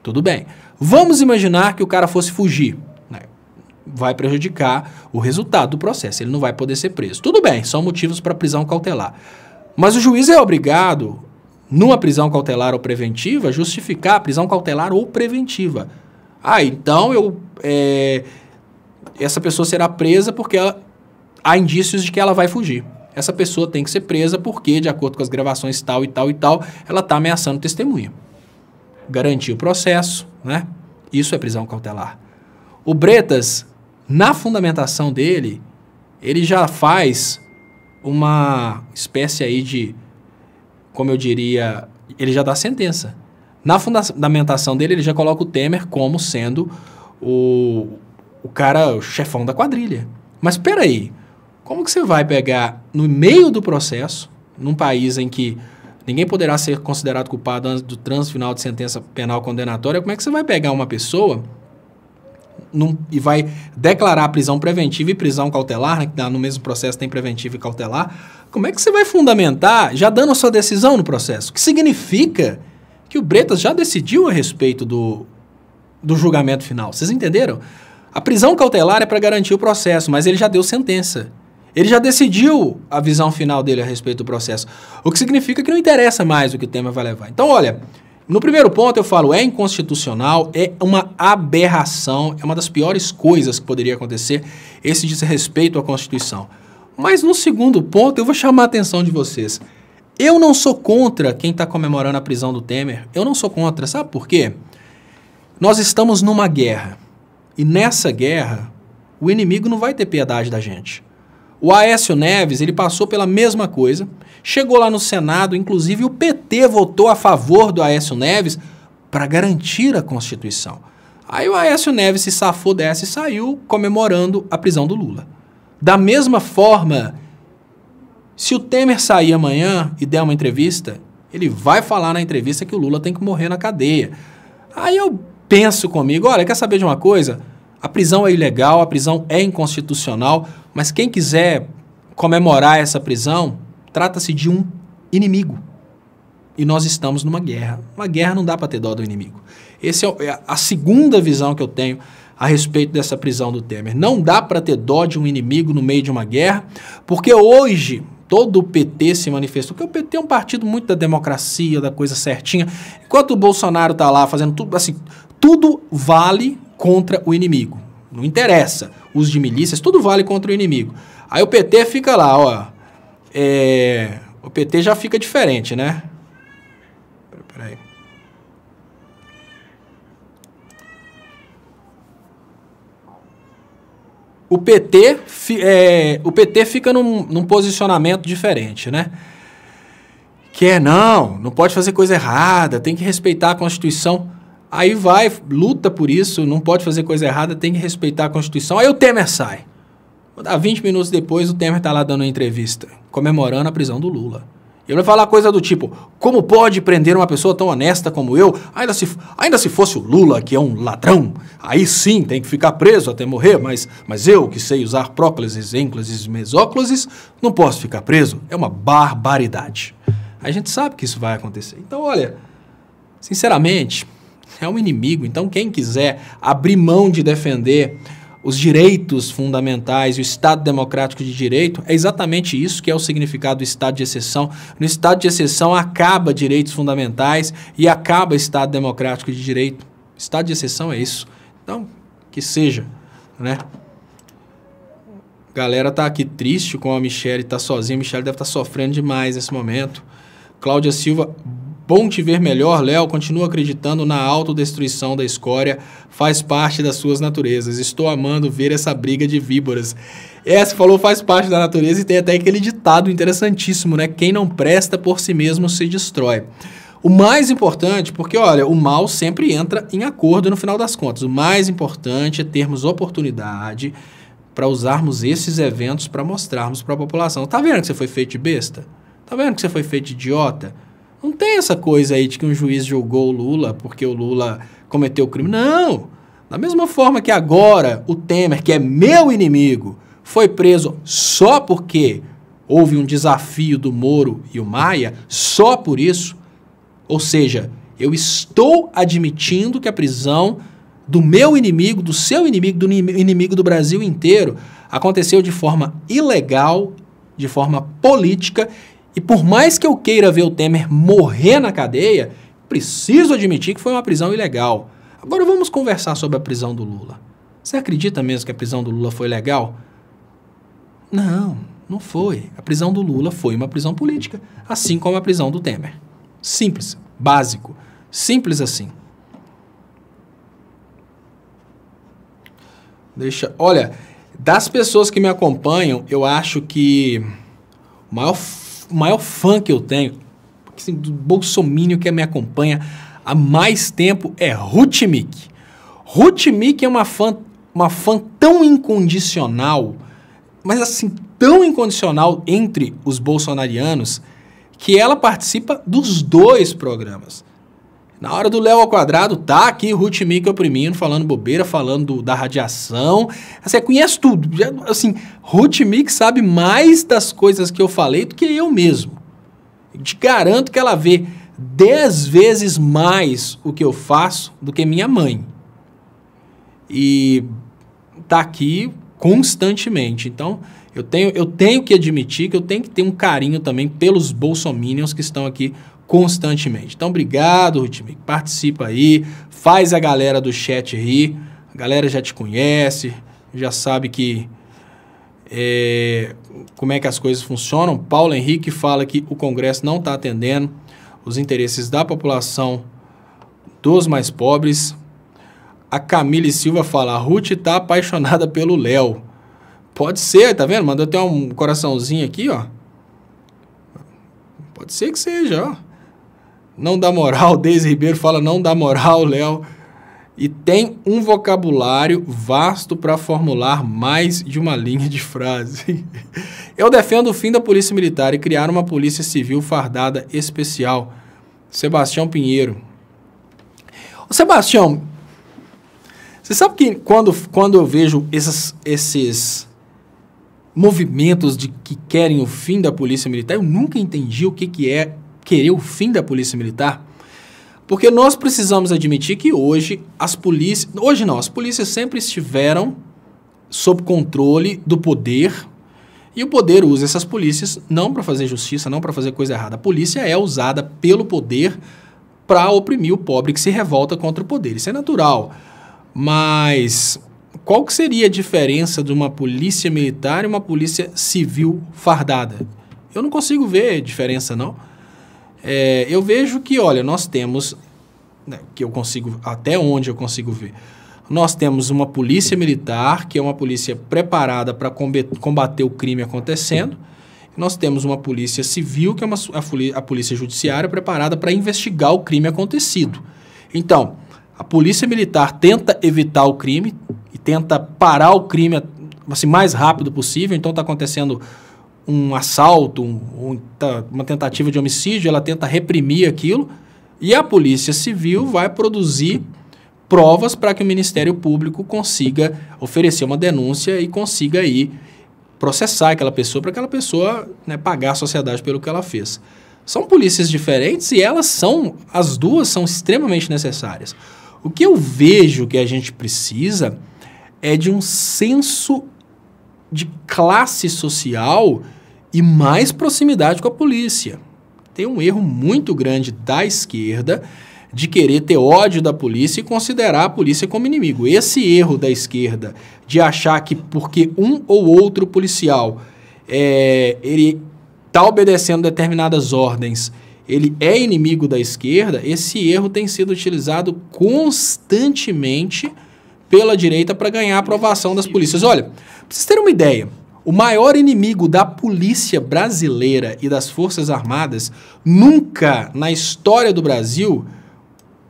Tudo bem. Vamos imaginar que o cara fosse fugir. Vai prejudicar o resultado do processo. Ele não vai poder ser preso. Tudo bem, são motivos para prisão cautelar. Mas o juiz é obrigado, numa prisão cautelar ou preventiva, justificar a prisão cautelar ou preventiva. Então essa pessoa será presa porque há indícios de que ela vai fugir. Essa pessoa tem que ser presa porque, de acordo com as gravações tal e tal e tal, ela está ameaçando testemunha. Garantir o processo, né? Isso é prisão cautelar. O Bretas, na fundamentação dele, ele já faz uma espécie aí de, como eu diria, ele já dá sentença. Na fundamentação dele, ele já coloca o Temer como sendo o cara, o chefão da quadrilha. Mas espera aí, como que você vai pegar no meio do processo, num país em que ninguém poderá ser considerado culpado antes do trânsito final de sentença penal condenatória, como é que você vai pegar uma pessoa e vai declarar prisão preventiva e prisão cautelar, né, que no mesmo processo tem preventivo e cautelar, como é que você vai fundamentar já dando a sua decisão no processo? O que significa que o Bretas já decidiu a respeito do julgamento final. Vocês entenderam? A prisão cautelar é para garantir o processo, mas ele já deu sentença. Ele já decidiu a visão final dele a respeito do processo. O que significa que não interessa mais o que o Temer vai levar. Então, olha, no primeiro ponto eu falo, é inconstitucional, é uma aberração, é uma das piores coisas que poderia acontecer, esse desrespeito à Constituição. Mas no segundo ponto eu vou chamar a atenção de vocês. Eu não sou contra quem está comemorando a prisão do Temer. Eu não sou contra. Sabe por quê? Nós estamos numa guerra. E nessa guerra, o inimigo não vai ter piedade da gente. O Aécio Neves, ele passou pela mesma coisa, chegou lá no Senado, inclusive o PT votou a favor do Aécio Neves para garantir a Constituição. Aí o Aécio Neves se safou dessa e saiu comemorando a prisão do Lula. Da mesma forma, se o Temer sair amanhã e der uma entrevista, ele vai falar na entrevista que o Lula tem que morrer na cadeia. Aí eu penso comigo, olha, quer saber de uma coisa? A prisão é ilegal, a prisão é inconstitucional, mas quem quiser comemorar essa prisão, trata-se de um inimigo. E nós estamos numa guerra. Uma guerra não dá para ter dó do inimigo. Essa é a segunda visão que eu tenho a respeito dessa prisão do Temer. Não dá para ter dó de um inimigo no meio de uma guerra, porque hoje todo o PT se manifestou, porque o PT é um partido muito da democracia, da coisa certinha, enquanto o Bolsonaro está lá fazendo tudo assim, tudo vale contra o inimigo. Não interessa. Uso de milícias, tudo vale contra o inimigo. Aí o PT fica lá, ó. O PT já fica diferente, né? Peraí. O PT fica num posicionamento diferente, né? Que é, não pode fazer coisa errada, tem que respeitar a Constituição. Aí vai, luta por isso, não pode fazer coisa errada, tem que respeitar a Constituição. Aí o Temer sai. 20 minutos depois, o Temer está lá dando uma entrevista, comemorando a prisão do Lula. Ele vai falar coisa do tipo, como pode prender uma pessoa tão honesta como eu, ainda se fosse o Lula, que é um ladrão, aí sim tem que ficar preso até morrer, mas eu, que sei usar próclises, ênclases e mesóclises, não posso ficar preso. É uma barbaridade. A gente sabe que isso vai acontecer. Então, olha, sinceramente, é um inimigo. Então, quem quiser abrir mão de defender os direitos fundamentais e o Estado democrático de direito, é exatamente isso que é o significado do Estado de exceção. No Estado de exceção acaba direitos fundamentais e acaba Estado democrático de direito. Estado de exceção é isso. Então, que seja, né? A galera tá aqui triste com a Michelle, tá sozinha. A Michelle deve estar sofrendo demais nesse momento. Cláudia Silva, bom te ver melhor, Léo. Continua acreditando na autodestruição da escória. Faz parte das suas naturezas. Estou amando ver essa briga de víboras. Essa falou faz parte da natureza e tem até aquele ditado interessantíssimo, né? Quem não presta por si mesmo se destrói. O mais importante, porque olha, o mal sempre entra em acordo no final das contas. O mais importante é termos oportunidade para usarmos esses eventos para mostrarmos para a população. Tá vendo que você foi feito de besta? Tá vendo que você foi feito de idiota? Não tem essa coisa aí de que um juiz julgou o Lula porque o Lula cometeu crime. Não! Da mesma forma que agora o Temer, que é meu inimigo, foi preso só porque houve um desafio do Moro e o Maia, só por isso. Ou seja, eu estou admitindo que a prisão do meu inimigo, do seu inimigo, do inimigo do Brasil inteiro, aconteceu de forma ilegal, de forma política. E por mais que eu queira ver o Temer morrer na cadeia, preciso admitir que foi uma prisão ilegal. Agora vamos conversar sobre a prisão do Lula. Você acredita mesmo que a prisão do Lula foi legal? Não, não foi. A prisão do Lula foi uma prisão política, assim como a prisão do Temer. Simples, básico, simples assim. Olha, das pessoas que me acompanham, eu acho que o maior fã que eu tenho, assim, do bolsomínio que me acompanha há mais tempo é Ruth Mick. Ruth Mick é uma fã tão incondicional, mas assim, tão incondicional entre os bolsonarianos, que ela participa dos dois programas. Na hora do Léo ao quadrado, tá aqui Ruth Mick oprimindo, falando bobeira, falando da radiação. Você conhece tudo. Assim, Ruth Mick sabe mais das coisas que eu falei do que eu mesmo. Te garanto que ela vê 10 vezes mais o que eu faço do que minha mãe. E tá aqui constantemente. Então, eu tenho que admitir que eu tenho que ter um carinho também pelos bolsominions que estão aqui constantemente. Então, obrigado, Ruth Mick. Participa aí, faz a galera do chat rir. A galera já te conhece, já sabe que como é que as coisas funcionam. Paulo Henrique fala que o Congresso não está atendendo os interesses da população dos mais pobres. A Camille Silva fala, a Ruth está apaixonada pelo Léo. Pode ser, tá vendo? Mandou até um coraçãozinho aqui, ó. Pode ser que seja, ó. Não dá moral, Deise Ribeiro fala, não dá moral, Léo. E tem um vocabulário vasto para formular mais de uma linha de frase. Eu defendo o fim da polícia militar e criar uma polícia civil fardada especial. Sebastião Pinheiro. Ô, Sebastião, você sabe que quando eu vejo esses movimentos de que querem o fim da polícia militar, eu nunca entendi o que é querer o fim da polícia militar. Porque nós precisamos admitir que hoje as polícias sempre estiveram sob controle do poder e o poder usa essas polícias não para fazer justiça, não para fazer coisa errada. A polícia é usada pelo poder para oprimir o pobre que se revolta contra o poder. Isso é natural. Mas qual que seria a diferença de uma polícia militar e uma polícia civil fardada? Eu não consigo ver diferença, não. Eu vejo que, olha, nós temos, né, até onde eu consigo ver, nós temos uma polícia militar, que é uma polícia preparada para combater o crime acontecendo, e nós temos uma polícia civil, que é a polícia judiciária, preparada para investigar o crime acontecido. Então, a polícia militar tenta evitar o crime e tenta parar o crime assim, mais rápido possível, então está acontecendo um assalto, uma tentativa de homicídio, ela tenta reprimir aquilo, e a Polícia Civil vai produzir provas para que o Ministério Público consiga oferecer uma denúncia e consiga aí processar aquela pessoa, para aquela pessoa, né, pagar a sociedade pelo que ela fez. São polícias diferentes e as duas são extremamente necessárias. O que eu vejo que a gente precisa é de um senso de classe social e mais proximidade com a polícia. Tem um erro muito grande da esquerda de querer ter ódio da polícia e considerar a polícia como inimigo. Esse erro da esquerda de achar que porque um ou outro policial ele está obedecendo determinadas ordens, ele é inimigo da esquerda, esse erro tem sido utilizado constantemente pela direita para ganhar a aprovação das polícias. Olha, para vocês terem uma ideia, o maior inimigo da polícia brasileira e das Forças Armadas, nunca na história do Brasil,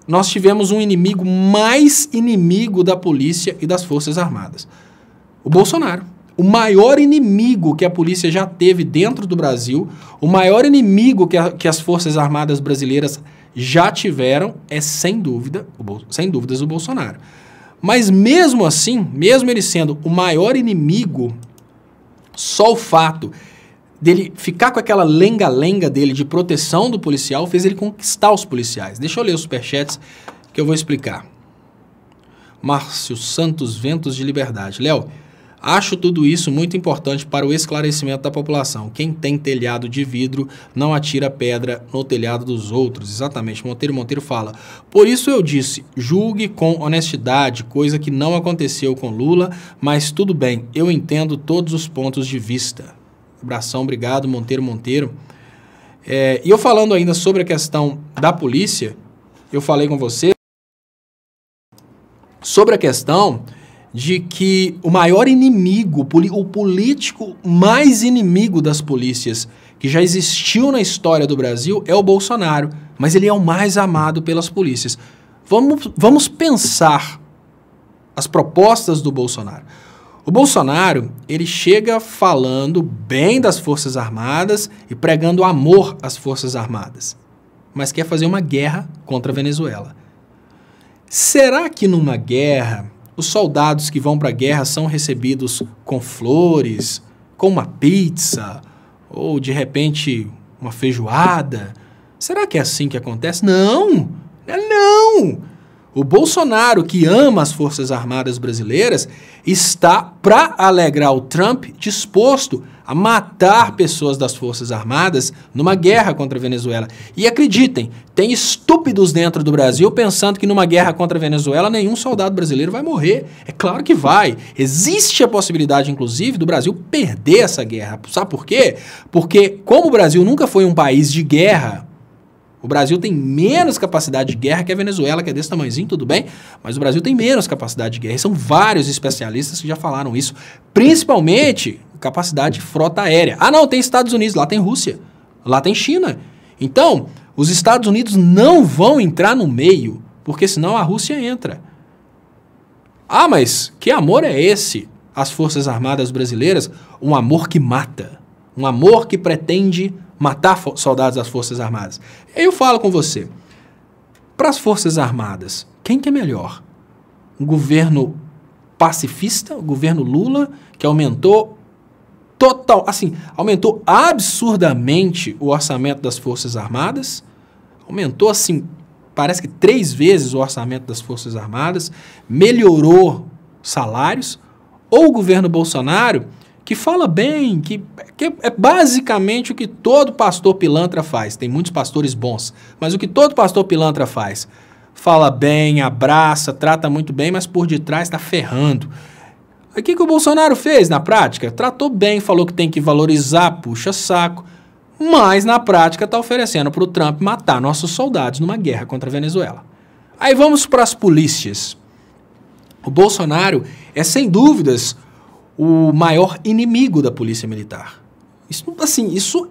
nós tivemos um inimigo mais inimigo da polícia e das Forças Armadas. O Bolsonaro. O maior inimigo que a polícia já teve dentro do Brasil, o maior inimigo que as Forças Armadas brasileiras já tiveram é, sem dúvidas, o Bolsonaro. Mas mesmo assim, mesmo ele sendo o maior inimigo, só o fato dele ficar com aquela lenga-lenga dele de proteção do policial fez ele conquistar os policiais. Deixa eu ler os superchats que eu vou explicar. Márcio Santos, Ventos de Liberdade. Léo, acho tudo isso muito importante para o esclarecimento da população. Quem tem telhado de vidro não atira pedra no telhado dos outros. Exatamente, Monteiro fala. Por isso eu disse, julgue com honestidade, coisa que não aconteceu com Lula, mas tudo bem, eu entendo todos os pontos de vista. Abração, obrigado, Monteiro. E eu falando ainda sobre a questão da polícia, eu falei com você sobre a questão de que o maior inimigo, o político mais inimigo das polícias que já existiu na história do Brasil é o Bolsonaro, mas ele é o mais amado pelas polícias. Vamos pensar as propostas do Bolsonaro. O Bolsonaro, ele chega falando bem das Forças Armadas e pregando amor às Forças Armadas. mas quer fazer uma guerra contra a Venezuela. Será que numa guerra os soldados que vão para a guerra são recebidos com flores, com uma pizza ou de repente uma feijoada? Será que é assim que acontece? Não! Não! O Bolsonaro, que ama as Forças Armadas brasileiras, está, para alegrar o Trump, disposto a matar pessoas das Forças Armadas numa guerra contra a Venezuela. E acreditem, tem estúpidos dentro do Brasil pensando que numa guerra contra a Venezuela nenhum soldado brasileiro vai morrer. É claro que vai. Existe a possibilidade, inclusive, do Brasil perder essa guerra. Sabe por quê? Porque, como o Brasil nunca foi um país de guerra, o Brasil tem menos capacidade de guerra que a Venezuela, que é desse tamanhozinho, tudo bem, mas o Brasil tem menos capacidade de guerra. E são vários especialistas que já falaram isso, principalmente capacidade de frota aérea. Ah, não, tem Estados Unidos, lá tem Rússia, lá tem China. Então, os Estados Unidos não vão entrar no meio, porque senão a Rússia entra. Ah, mas que amor é esse? As Forças Armadas brasileiras, um amor que mata, um amor que pretende matar soldados das Forças Armadas. Eu falo com você, para as Forças Armadas, quem que é melhor? Um governo pacifista, o governo Lula, que aumentou aumentou absurdamente o orçamento das Forças Armadas, aumentou assim, parece que 3 vezes o orçamento das Forças Armadas, melhorou salários, ou o governo Bolsonaro, que fala bem, que é basicamente o que todo pastor pilantra faz. Tem muitos pastores bons, mas o que todo pastor pilantra faz? Fala bem, abraça, trata muito bem, mas por detrás está ferrando. O que o Bolsonaro fez na prática? Tratou bem, falou que tem que valorizar, puxa saco, mas na prática está oferecendo para o Trump matar nossos soldados numa guerra contra a Venezuela. Aí vamos para as polícias. O Bolsonaro é, sem dúvidas, o maior inimigo da polícia militar. Isso, assim, isso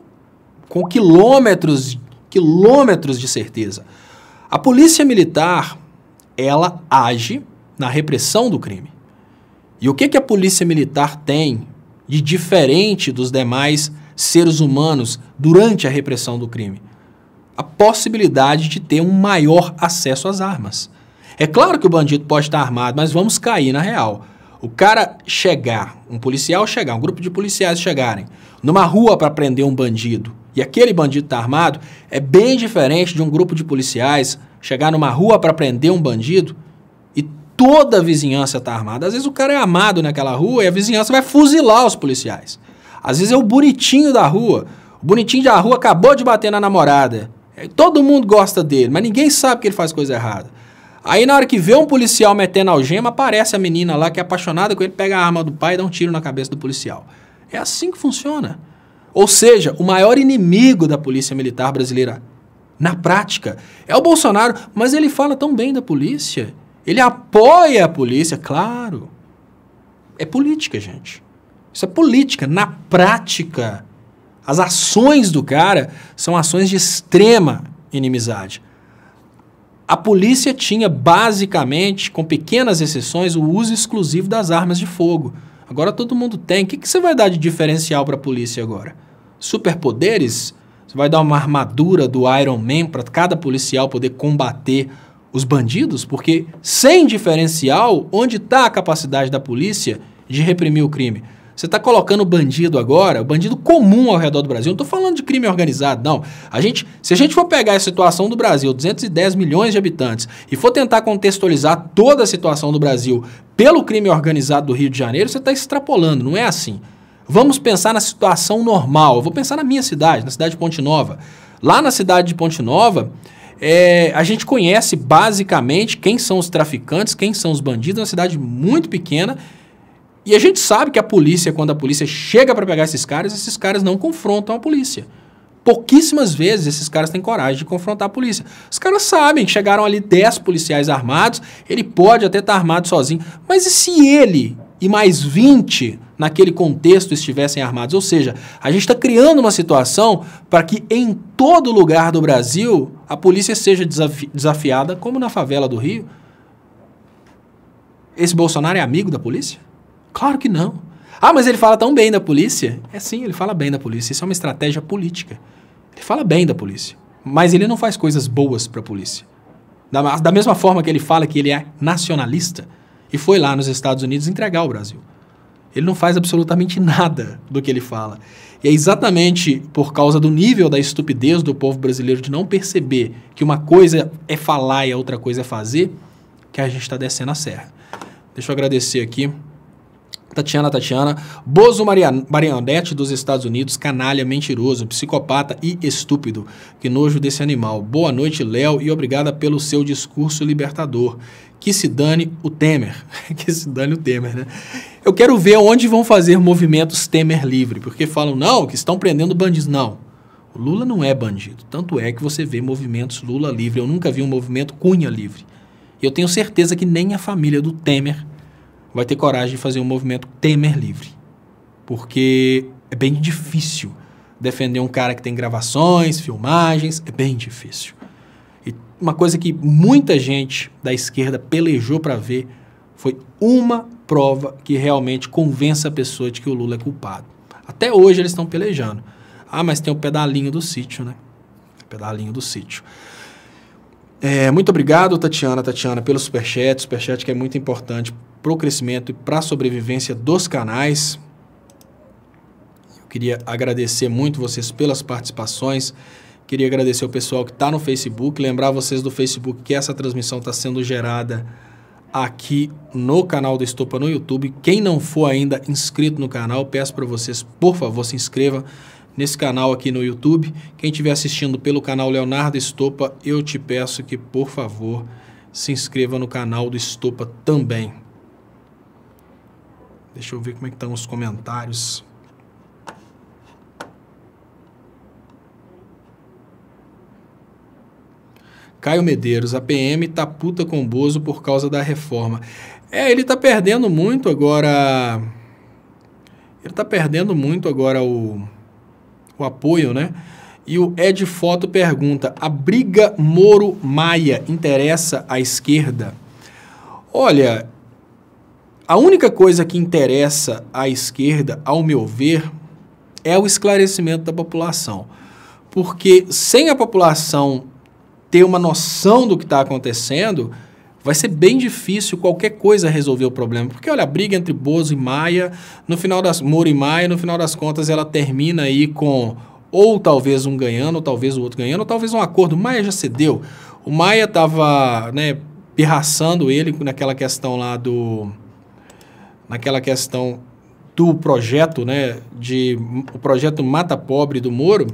com quilômetros de certeza. A polícia militar, ela age na repressão do crime. E o que a polícia militar tem de diferente dos demais seres humanos durante a repressão do crime? A possibilidade de ter um maior acesso às armas. É claro que o bandido pode estar armado, mas vamos cair na real. O cara chegar, um policial chegar, um grupo de policiais chegarem numa rua para prender um bandido e aquele bandido está armado, é bem diferente de um grupo de policiais chegar numa rua para prender um bandido e toda a vizinhança está armada. Às vezes o cara é armado naquela rua e a vizinhança vai fuzilar os policiais. Às vezes é o bonitinho da rua. O bonitinho da rua acabou de bater na namorada. Todo mundo gosta dele, mas ninguém sabe que ele faz coisa errada. Aí na hora que vê um policial metendo algema, aparece a menina lá que é apaixonada com ele, pega a arma do pai e dá um tiro na cabeça do policial. É assim que funciona. Ou seja, o maior inimigo da polícia militar brasileira, na prática, é o Bolsonaro, mas ele fala tão bem da polícia. Ele apoia a polícia, claro. É política, gente. Isso é política. Na prática, as ações do cara são ações de extrema inimizade. A polícia tinha, basicamente, com pequenas exceções, o uso exclusivo das armas de fogo. Agora todo mundo tem. O que você vai dar de diferencial para a polícia agora? Superpoderes? Você vai dar uma armadura do Iron Man para cada policial poder combater os bandidos? Porque sem diferencial, onde está a capacidade da polícia de reprimir o crime? Você está colocando o bandido agora, o bandido comum ao redor do Brasil. Não estou falando de crime organizado, não. Se a gente for pegar a situação do Brasil, 210 milhões de habitantes, e for tentar contextualizar toda a situação do Brasil pelo crime organizado do Rio de Janeiro, você está extrapolando, não é assim. Vamos pensar na situação normal. Eu vou pensar na minha cidade, na cidade de Ponte Nova. Lá na cidade de Ponte Nova, a gente conhece basicamente quem são os traficantes, quem são os bandidos, é uma cidade muito pequena. E a gente sabe que a polícia, quando a polícia chega para pegar esses caras não confrontam a polícia. Pouquíssimas vezes esses caras têm coragem de confrontar a polícia. Os caras sabem que chegaram ali 10 policiais armados, ele pode até estar armado sozinho, mas e se ele e mais 20 naquele contexto estivessem armados? Ou seja, a gente está criando uma situação para que em todo lugar do Brasil a polícia seja desafiada, como na favela do Rio. Esse Bolsonaro é amigo da polícia? Claro que não. Ah, mas ele fala tão bem da polícia? É sim, ele fala bem da polícia. Isso é uma estratégia política. Ele fala bem da polícia. mas ele não faz coisas boas para a polícia. Da mesma forma que ele fala que ele é nacionalista e foi lá nos Estados Unidos entregar o Brasil. Ele não faz absolutamente nada do que ele fala. E é exatamente por causa do nível da estupidez do povo brasileiro de não perceber que uma coisa é falar e a outra coisa é fazer, que a gente está descendo a serra. Deixa eu agradecer aqui. Tatiana, Bozo Marionete dos Estados Unidos, canalha, mentiroso, psicopata e estúpido. Que nojo desse animal. Boa noite, Léo, e obrigada pelo seu discurso libertador. Que se dane o Temer. Que se dane o Temer, né? Eu quero ver onde vão fazer movimentos Temer livre, porque falam, não, que estão prendendo bandidos. Não, o Lula não é bandido. Tanto é que você vê movimentos Lula livre. Eu nunca vi um movimento Cunha livre. E eu tenho certeza que nem a família do Temer vai ter coragem de fazer um movimento Temer livre. Porque é bem difícil defender um cara que tem gravações, filmagens, é bem difícil. E uma coisa que muita gente da esquerda pelejou para ver foi uma prova que realmente convença a pessoa de que o Lula é culpado. Até hoje eles estão pelejando. Ah, mas tem o pedalinho do sítio, né? Pedalinho do sítio. Muito obrigado, Tatiana, pelo superchat. Superchat que é muito importante para o crescimento e para a sobrevivência dos canais. Eu queria agradecer muito vocês pelas participações. Queria agradecer o pessoal que está no Facebook. Lembrar vocês do Facebook que essa transmissão está sendo gerada aqui no canal do Estopa no YouTube. Quem não for ainda inscrito no canal, peço para vocês, por favor, se inscreva nesse canal aqui no YouTube. Quem estiver assistindo pelo canal Leonardo Estopa, eu te peço que, por favor, se inscreva no canal do Estopa também. Deixa eu ver como é que estão os comentários. Caio Medeiros, a PM tá puta com o Bozo por causa da reforma. Ele tá perdendo muito agora... Ele tá perdendo muito agora o apoio, né? E o Ed Foto pergunta, a briga Moro-Maia interessa à esquerda? Olha, a única coisa que interessa à esquerda, ao meu ver, é o esclarecimento da população. Porque sem a população ter uma noção do que está acontecendo, vai ser bem difícil qualquer coisa resolver o problema. Porque, olha, a briga entre Bozo e Maia, Moro e Maia, no final das contas, ela termina aí com ou talvez um ganhando, ou talvez o outro ganhando, ou talvez um acordo. O Maia já cedeu. O Maia estava, né, pirraçando ele naquela questão lá do... Naquela questão do projeto, né, o projeto Mata Pobre do Moro.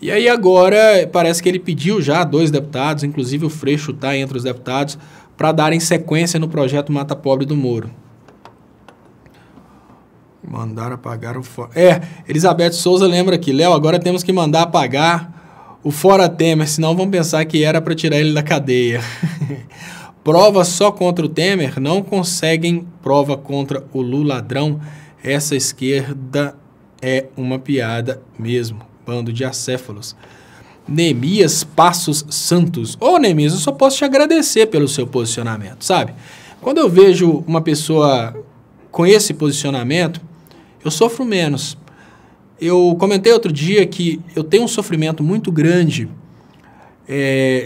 E aí agora parece que ele pediu já 2 deputados, inclusive o Freixo está entre os deputados, para darem sequência no projeto Mata Pobre do Moro. Mandaram apagar o... Elizabeth Souza lembra aqui, Léo, agora temos que mandar apagar o Fora Temer, senão vão pensar que era para tirar ele da cadeia. Prova só contra o Temer, não conseguem prova contra o Lula ladrão. Essa esquerda é uma piada mesmo. Bando de acéfalos. Neemias Passos Santos. Ô, Neemias, eu só posso te agradecer pelo seu posicionamento, sabe? Quando eu vejo uma pessoa com esse posicionamento, eu sofro menos. Eu comentei outro dia que eu tenho um sofrimento muito grande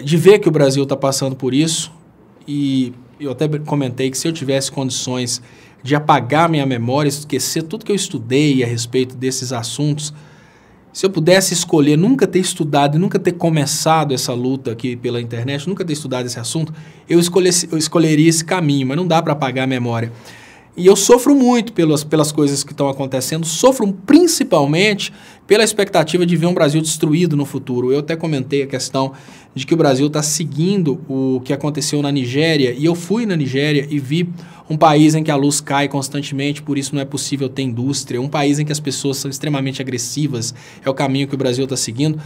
de ver que o Brasil está passando por isso, e eu até comentei que se eu tivesse condições de apagar minha memória, esquecer tudo que eu estudei a respeito desses assuntos, se eu pudesse escolher nunca ter estudado e nunca ter começado essa luta aqui pela internet, nunca ter estudado esse assunto, eu escolheria esse caminho, mas não dá para apagar a memória. E eu sofro muito pelas coisas que estão acontecendo, sofro principalmente pela expectativa de ver um Brasil destruído no futuro. Eu até comentei a questão de que o Brasil está seguindo o que aconteceu na Nigéria, e eu fui na Nigéria e vi um país em que a luz cai constantemente, por isso não é possível ter indústria, um país em que as pessoas são extremamente agressivas, é o caminho que o Brasil está seguindo.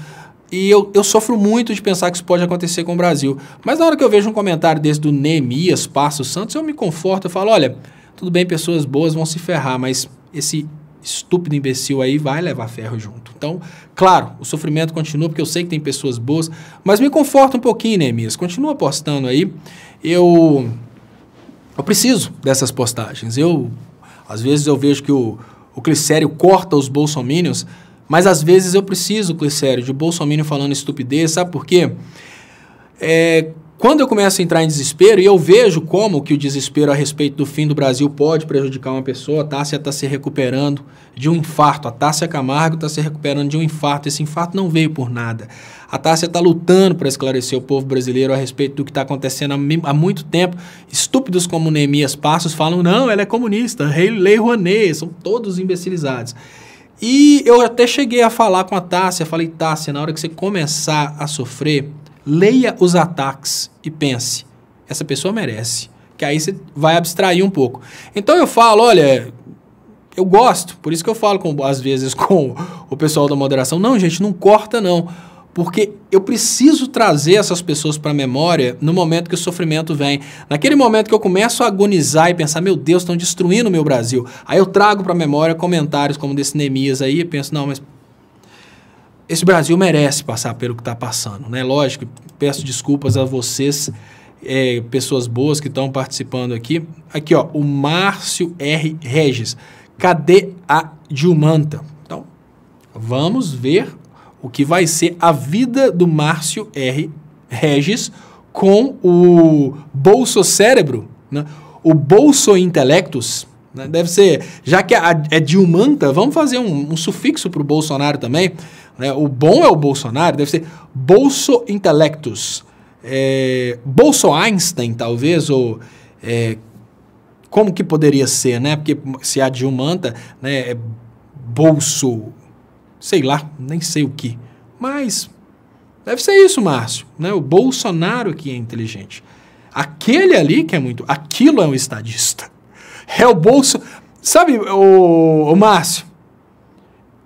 E eu sofro muito de pensar que isso pode acontecer com o Brasil. Mas na hora que eu vejo um comentário desse do Neemias Passos Santos, eu me conforto, eu falo, olha, tudo bem, pessoas boas vão se ferrar, mas esse estúpido imbecil aí vai levar ferro junto. Então, claro, o sofrimento continua, porque eu sei que tem pessoas boas, mas me conforta um pouquinho, Neemias, continua postando aí. Eu preciso dessas postagens. Às vezes eu vejo que o Glicério corta os bolsominions, Mas às vezes eu preciso, Clicério, de bolsominion falando estupidez, sabe por quê? Quando eu começo a entrar em desespero, e eu vejo como que o desespero a respeito do fim do Brasil pode prejudicar uma pessoa, a Tássia está se recuperando de um infarto, a Tássia Camargo está se recuperando de um infarto, esse infarto não veio por nada. A Tássia está lutando para esclarecer o povo brasileiro a respeito do que está acontecendo há muito tempo. Estúpidos como Neemias Passos falam, não, ela é comunista, Lei Rouanet, são todos imbecilizados. E eu até cheguei a falar com a Tássia, falei, Tássia, na hora que você começar a sofrer, leia os ataques e pense, essa pessoa merece, que aí você vai abstrair um pouco. Então eu falo, olha, eu gosto, por isso que eu falo às vezes com o pessoal da moderação, não gente, não corta não, porque eu preciso trazer essas pessoas para a memória no momento que o sofrimento vem. Naquele momento que eu começo a agonizar e pensar, meu Deus, estão destruindo o meu Brasil, aí eu trago para a memória comentários como desse Neemias aí e penso, não, mas esse Brasil merece passar pelo que está passando, né? Lógico, peço desculpas a vocês, pessoas boas que estão participando aqui. Aqui, ó, o Márcio R. Regis. Cadê a Dilmanta? Então, vamos ver o que vai ser a vida do Márcio R. Regis com o Bolso Cérebro, né? O Bolso Intelectus, né? Deve ser, já que é Dilmanta, vamos fazer um sufixo para o Bolsonaro também. O bom é o Bolsonaro, deve ser Bolso Intelectus. Bolso Einstein, talvez, ou como que poderia ser, né? Porque se a Dilmanta, né, é Bolso, sei lá, nem sei o que. Mas deve ser isso, Márcio, né? O Bolsonaro que é inteligente. Aquele ali que é muito... Aquilo é um estadista. É o Bolso... Sabe, o Márcio?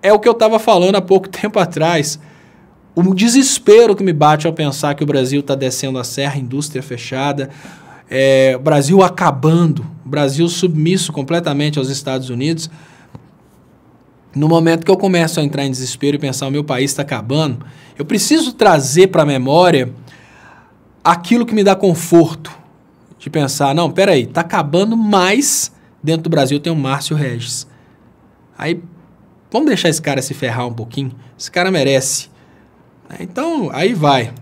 É o que eu estava falando há pouco tempo atrás. O desespero que me bate ao pensar que o Brasil está descendo a serra, indústria fechada, o Brasil acabando, o Brasil submisso completamente aos Estados Unidos. No momento que eu começo a entrar em desespero e pensar o meu país está acabando, eu preciso trazer para a memória aquilo que me dá conforto. De pensar, não, peraí, está acabando, mas dentro do Brasil tem o Márcio Regis. Aí... vamos deixar esse cara se ferrar um pouquinho? Esse cara merece. Então, aí vai.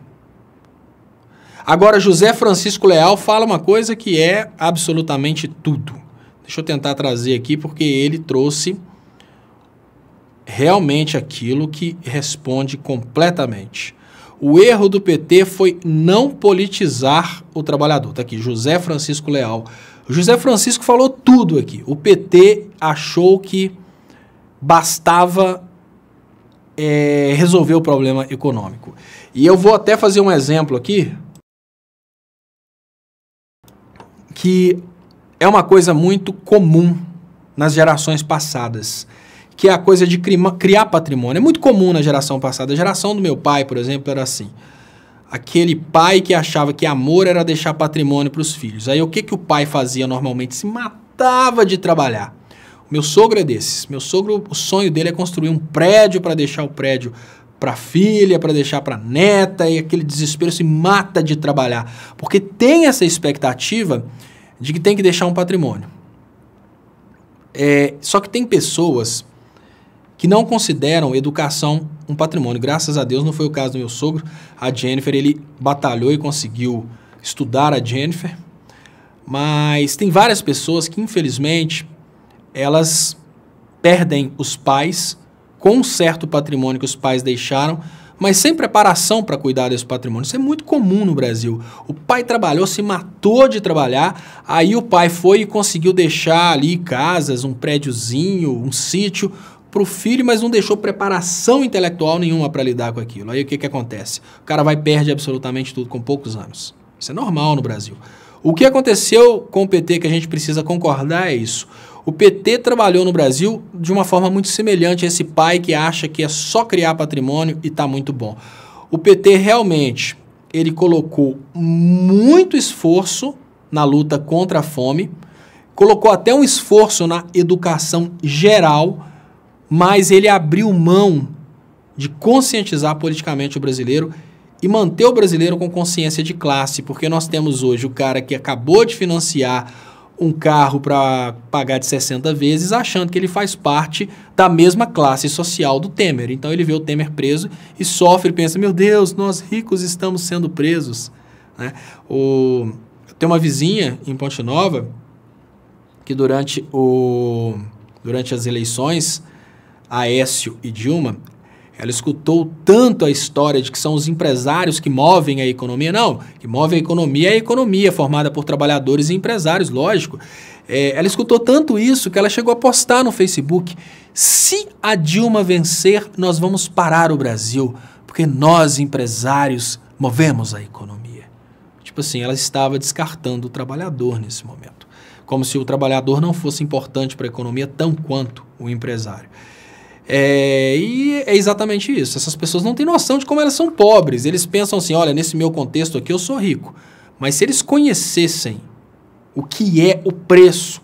Agora, José Francisco Leal fala uma coisa que é absolutamente tudo. Deixa eu tentar trazer aqui, porque ele trouxe realmente aquilo que responde completamente. O erro do PT foi não politizar o trabalhador. Está aqui, José Francisco Leal. O José Francisco falou tudo aqui. O PT achou que bastava resolver o problema econômico. E eu vou até fazer um exemplo aqui, que é uma coisa muito comum nas gerações passadas, que é a coisa de criar patrimônio. É muito comum na geração passada. A geração do meu pai, por exemplo, era assim. Aquele pai que achava que amor era deixar patrimônio para os filhos. Aí o que o pai fazia normalmente? Se matava de trabalhar. Meu sogro é desses. Meu sogro, o sonho dele é construir um prédio para deixar o prédio para a filha, para deixar para a neta, e aquele desespero se mata de trabalhar. Porque tem essa expectativa de que tem que deixar um patrimônio. Só que tem pessoas que não consideram educação um patrimônio. Graças a Deus não foi o caso do meu sogro. A Jennifer, ele batalhou e conseguiu estudar a Jennifer. Mas tem várias pessoas que, infelizmente, elas perdem os pais com um certo patrimônio que os pais deixaram, mas sem preparação para cuidar desse patrimônio. Isso é muito comum no Brasil. O pai trabalhou, se matou de trabalhar, aí o pai foi e conseguiu deixar ali casas, um prédiozinho, um sítio para o filho, mas não deixou preparação intelectual nenhuma para lidar com aquilo. Aí o que acontece? O cara vai e perde absolutamente tudo com poucos anos. Isso é normal no Brasil. O que aconteceu com o PT que a gente precisa concordar é isso. O PT trabalhou no Brasil de uma forma muito semelhante a esse pai que acha que é só criar patrimônio e está muito bom. O PT realmente, ele colocou muito esforço na luta contra a fome, colocou até um esforço na educação geral, mas ele abriu mão de conscientizar politicamente o brasileiro e manter o brasileiro com consciência de classe, porque nós temos hoje o cara que acabou de financiar um carro para pagar de 60 vezes, achando que ele faz parte da mesma classe social do Temer. Então ele vê o Temer preso e sofre e pensa, meu Deus, nós ricos estamos sendo presos. Né? Tem uma vizinha em Ponte Nova que durante as eleições, Aécio e Dilma, ela escutou tanto a história de que são os empresários que movem a economia. Não, que move a economia formada por trabalhadores e empresários, lógico. Ela escutou tanto isso que ela chegou a postar no Facebook, se a Dilma vencer, nós vamos parar o Brasil, porque nós, empresários, movemos a economia. Tipo assim, ela estava descartando o trabalhador nesse momento. Como se o trabalhador não fosse importante para a economia tão quanto o empresário. E é exatamente isso. Essas pessoas não têm noção de como elas são pobres. Eles pensam assim, olha, nesse meu contexto aqui eu sou rico. Mas se eles conhecessem o que é o preço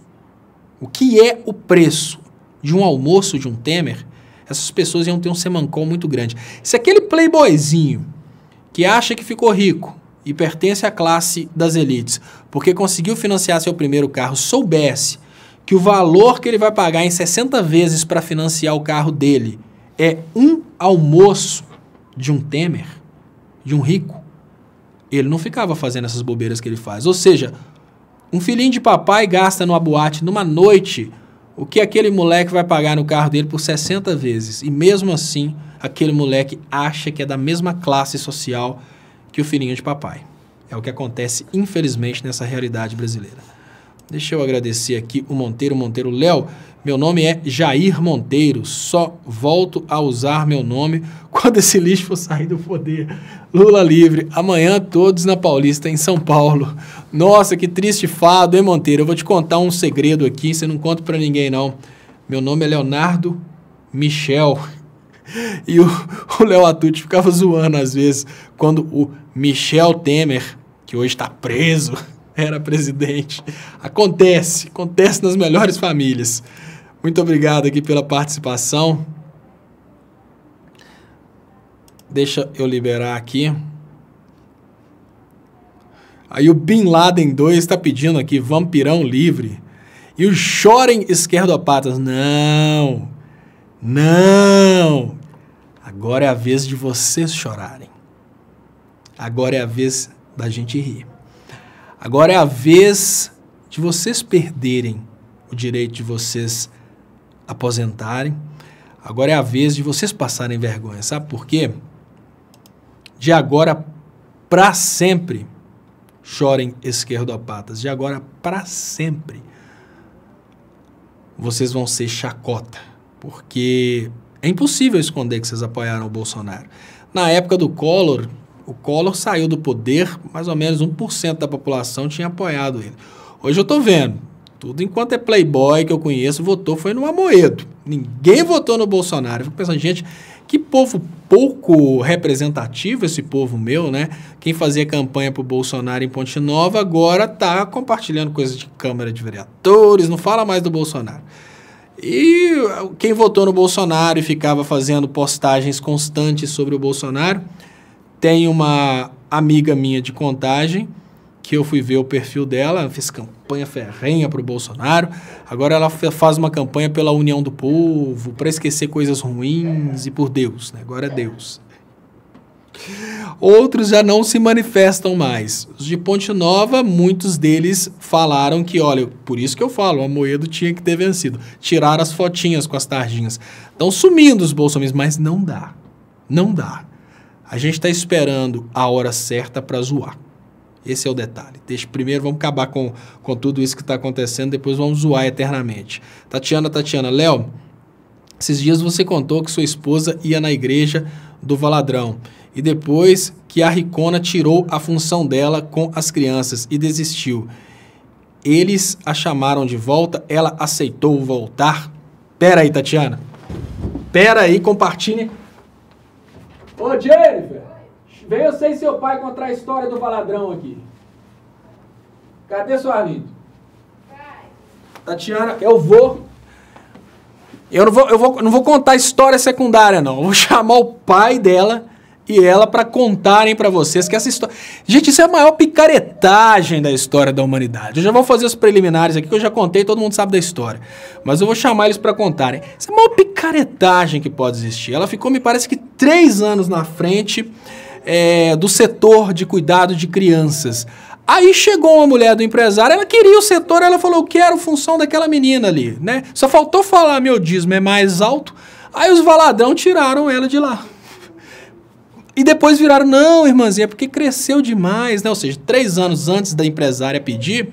de um almoço de um Temer, essas pessoas iam ter um semancol muito grande. Se aquele playboyzinho que acha que ficou rico e pertence à classe das elites, porque conseguiu financiar seu primeiro carro, soubesse que o valor que ele vai pagar em 60 vezes para financiar o carro dele é um almoço de um Temer, de um rico, ele não ficava fazendo essas bobeiras que ele faz. Ou seja, um filhinho de papai gasta numa boate, numa noite, o que aquele moleque vai pagar no carro dele por 60 vezes. E mesmo assim, aquele moleque acha que é da mesma classe social que o filhinho de papai. É o que acontece, infelizmente, nessa realidade brasileira. Deixa eu agradecer aqui o Monteiro. Léo, meu nome é Jair Monteiro, só volto a usar meu nome quando esse lixo for sair do poder. Lula livre, amanhã todos na Paulista, em São Paulo. Nossa, que triste fado, hein, Monteiro? Eu vou te contar um segredo aqui, você não conta pra ninguém, não. Meu nome é Leonardo Michel. E o Léo Atucci ficava zoando, às vezes, quando o Michel Temer, que hoje está preso, era presidente. Acontece nas melhores famílias. Muito obrigado aqui pela participação. Deixa eu liberar aqui. Aí o Bin Laden 2 está pedindo aqui, vampirão livre. E o chorem esquerdopatas. Não. Agora é a vez de vocês chorarem. Agora é a vez da gente rir. Agora é a vez de vocês perderem o direito de vocês aposentarem. Agora é a vez de vocês passarem vergonha. Sabe por quê? De agora para sempre, chorem esquerdopatas. De agora para sempre, vocês vão ser chacota. Porque é impossível esconder que vocês apoiaram o Bolsonaro. Na época do Collor, o Collor saiu do poder, mais ou menos 1% da população tinha apoiado ele. Hoje eu estou vendo, tudo enquanto é playboy que eu conheço, votou foi no Amoedo. Ninguém votou no Bolsonaro. Eu fico pensando, gente, que povo pouco representativo esse povo meu, né? Quem fazia campanha pro Bolsonaro em Ponte Nova agora tá compartilhando coisas de Câmara de Vereadores, não fala mais do Bolsonaro. E quem votou no Bolsonaro e ficava fazendo postagens constantes sobre o Bolsonaro, tem uma amiga minha de Contagem, que eu fui ver o perfil dela, fez campanha ferrenha para o Bolsonaro, agora ela faz uma campanha pela união do povo, para esquecer coisas ruins e por Deus, né? Agora é Deus. Outros já não se manifestam mais. Os de Ponte Nova, muitos deles falaram que, olha, por isso que eu falo, o Amoedo tinha que ter vencido. Tiraram as fotinhas com as tarjinhas. Estão sumindo os bolsonaristas, mas não dá. Não dá. A gente está esperando a hora certa para zoar. Esse é o detalhe. Primeiro vamos acabar com tudo isso que está acontecendo, depois vamos zoar eternamente. Tatiana, Léo, esses dias você contou que sua esposa ia na igreja do Valadrão e depois que a Ricona tirou a função dela com as crianças e desistiu. Eles a chamaram de volta, ela aceitou voltar? Pera aí, Tatiana. Pera aí, compartilhe. Ô, Jennifer, vem você e seu pai contar a história do Valadrão aqui. Cadê seu Arlindo? Tatiana, eu não vou contar a história secundária, não. Eu vou chamar o pai dela e ela para contarem para vocês que essa história... Gente, isso é a maior picaretagem da história da humanidade. Eu já vou fazer os preliminares aqui, que eu já contei, todo mundo sabe da história. Mas eu vou chamar eles para contarem. Isso é a maior picaretagem que pode existir. Ela ficou, me parece que 3 anos na frente do setor de cuidado de crianças. Aí chegou uma mulher do empresário, ela queria o setor, ela falou, eu quero função daquela menina ali, né? Só faltou falar, meu dízimo é mais alto. Aí os Valadão tiraram ela de lá. E depois viraram, não, irmãzinha, é porque cresceu demais, né? Ou seja, 3 anos antes da empresária pedir,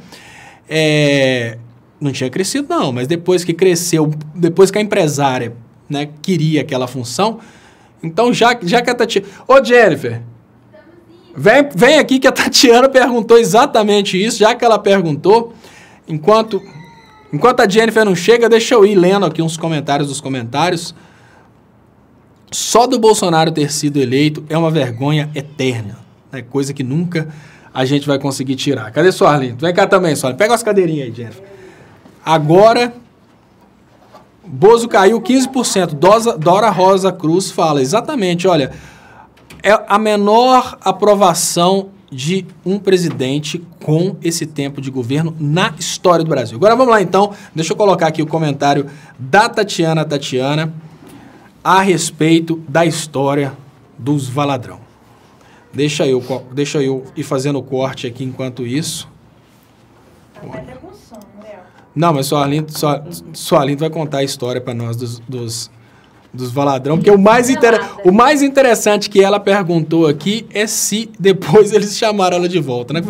não tinha crescido não, mas depois que cresceu, depois que a empresária, né, queria aquela função, então já que a Tatiana... Ô, Jennifer, vem aqui que a Tatiana perguntou exatamente isso, já que ela perguntou, enquanto a Jennifer não chega, deixa eu ir lendo aqui uns comentários dos comentários. Só do Bolsonaro ter sido eleito é uma vergonha eterna, né? Coisa que nunca a gente vai conseguir tirar. Cadê sua Arlindo? Vem cá também, Suarlindo. Pega as cadeirinhas aí, Jennifer. Agora, Bozo caiu 15%. Dora Rosa Cruz fala, exatamente, olha, é a menor aprovação de um presidente com esse tempo de governo na história do Brasil. Agora vamos lá então, deixa eu colocar aqui o comentário da Tatiana a respeito da história dos Valadrão. Deixa eu ir fazendo o corte aqui enquanto isso. Não, mas só Arlindo vai contar a história para nós dos Valadrão, porque o mais interessante que ela perguntou aqui é se depois eles chamaram ela de volta, né?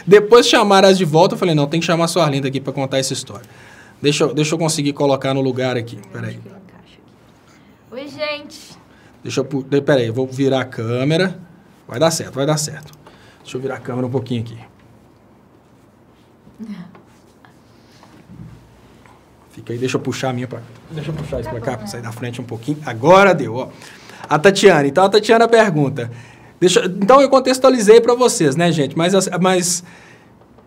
Depois chamaram elas de volta, eu falei, não, tem que chamar a sua Arlindo aqui para contar essa história. Deixa eu conseguir colocar no lugar aqui, peraí. Oi, gente. Peraí, eu vou virar a câmera. Vai dar certo. Deixa eu virar a câmera um pouquinho aqui. Fica aí, deixa eu puxar a minha pra... Deixa eu puxar isso pra cá, pra sair da frente um pouquinho. Agora deu, ó. A Tatiana. Então, a Tatiana pergunta. Então, eu contextualizei para vocês, né, gente? Mas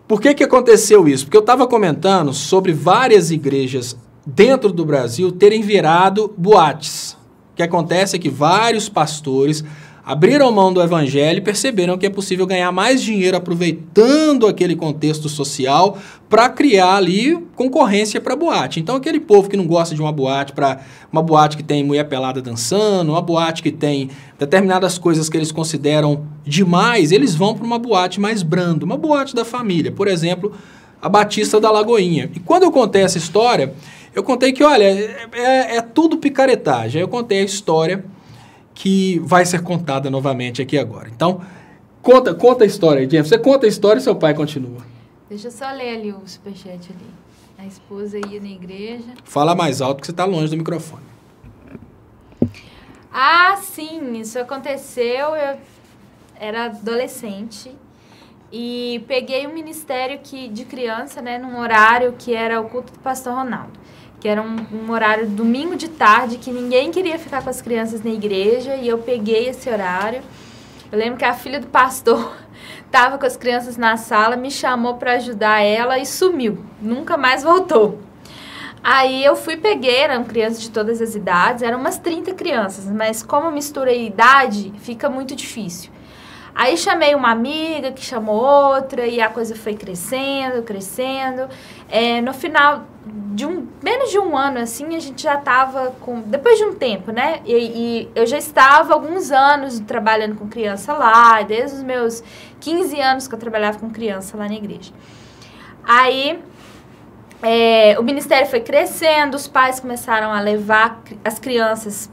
por que aconteceu isso? Porque eu estava comentando sobre várias igrejas dentro do Brasil terem virado boates. O que acontece é que vários pastores abriram mão do evangelho e perceberam que é possível ganhar mais dinheiro aproveitando aquele contexto social para criar ali concorrência para boate. Então, aquele povo que não gosta de uma boate que tem mulher pelada dançando, uma boate que tem determinadas coisas que eles consideram demais, eles vão para uma boate mais branda, uma boate da família. Por exemplo, a Batista da Lagoinha. E quando eu contei essa história, eu contei que, olha, é tudo picaretagem. Eu contei a história que vai ser contada novamente aqui agora. Então, conta a história aí, Jennifer. Você conta a história e seu pai continua. Deixa eu só ler ali o superchat ali. A esposa ia na igreja. Fala mais alto que você está longe do microfone. Ah, sim, isso aconteceu. Eu era adolescente e peguei um ministério de criança, né, num horário que era o culto do pastor Ronaldo. Que era um horário domingo de tarde, que ninguém queria ficar com as crianças na igreja, e eu peguei esse horário. Eu lembro que a filha do pastor estava com as crianças na sala, me chamou para ajudar ela e sumiu. Nunca mais voltou. Aí eu peguei, eram crianças de todas as idades, eram umas 30 crianças, mas como mistura idade, fica muito difícil. Aí chamei uma amiga, que chamou outra, e a coisa foi crescendo. No final de menos de um ano, assim, a gente já estava depois de um tempo, né? E eu já estava há alguns anos trabalhando com criança lá, desde os meus 15 anos que eu trabalhava com criança lá na igreja. Aí o ministério foi crescendo, os pais começaram a levar as crianças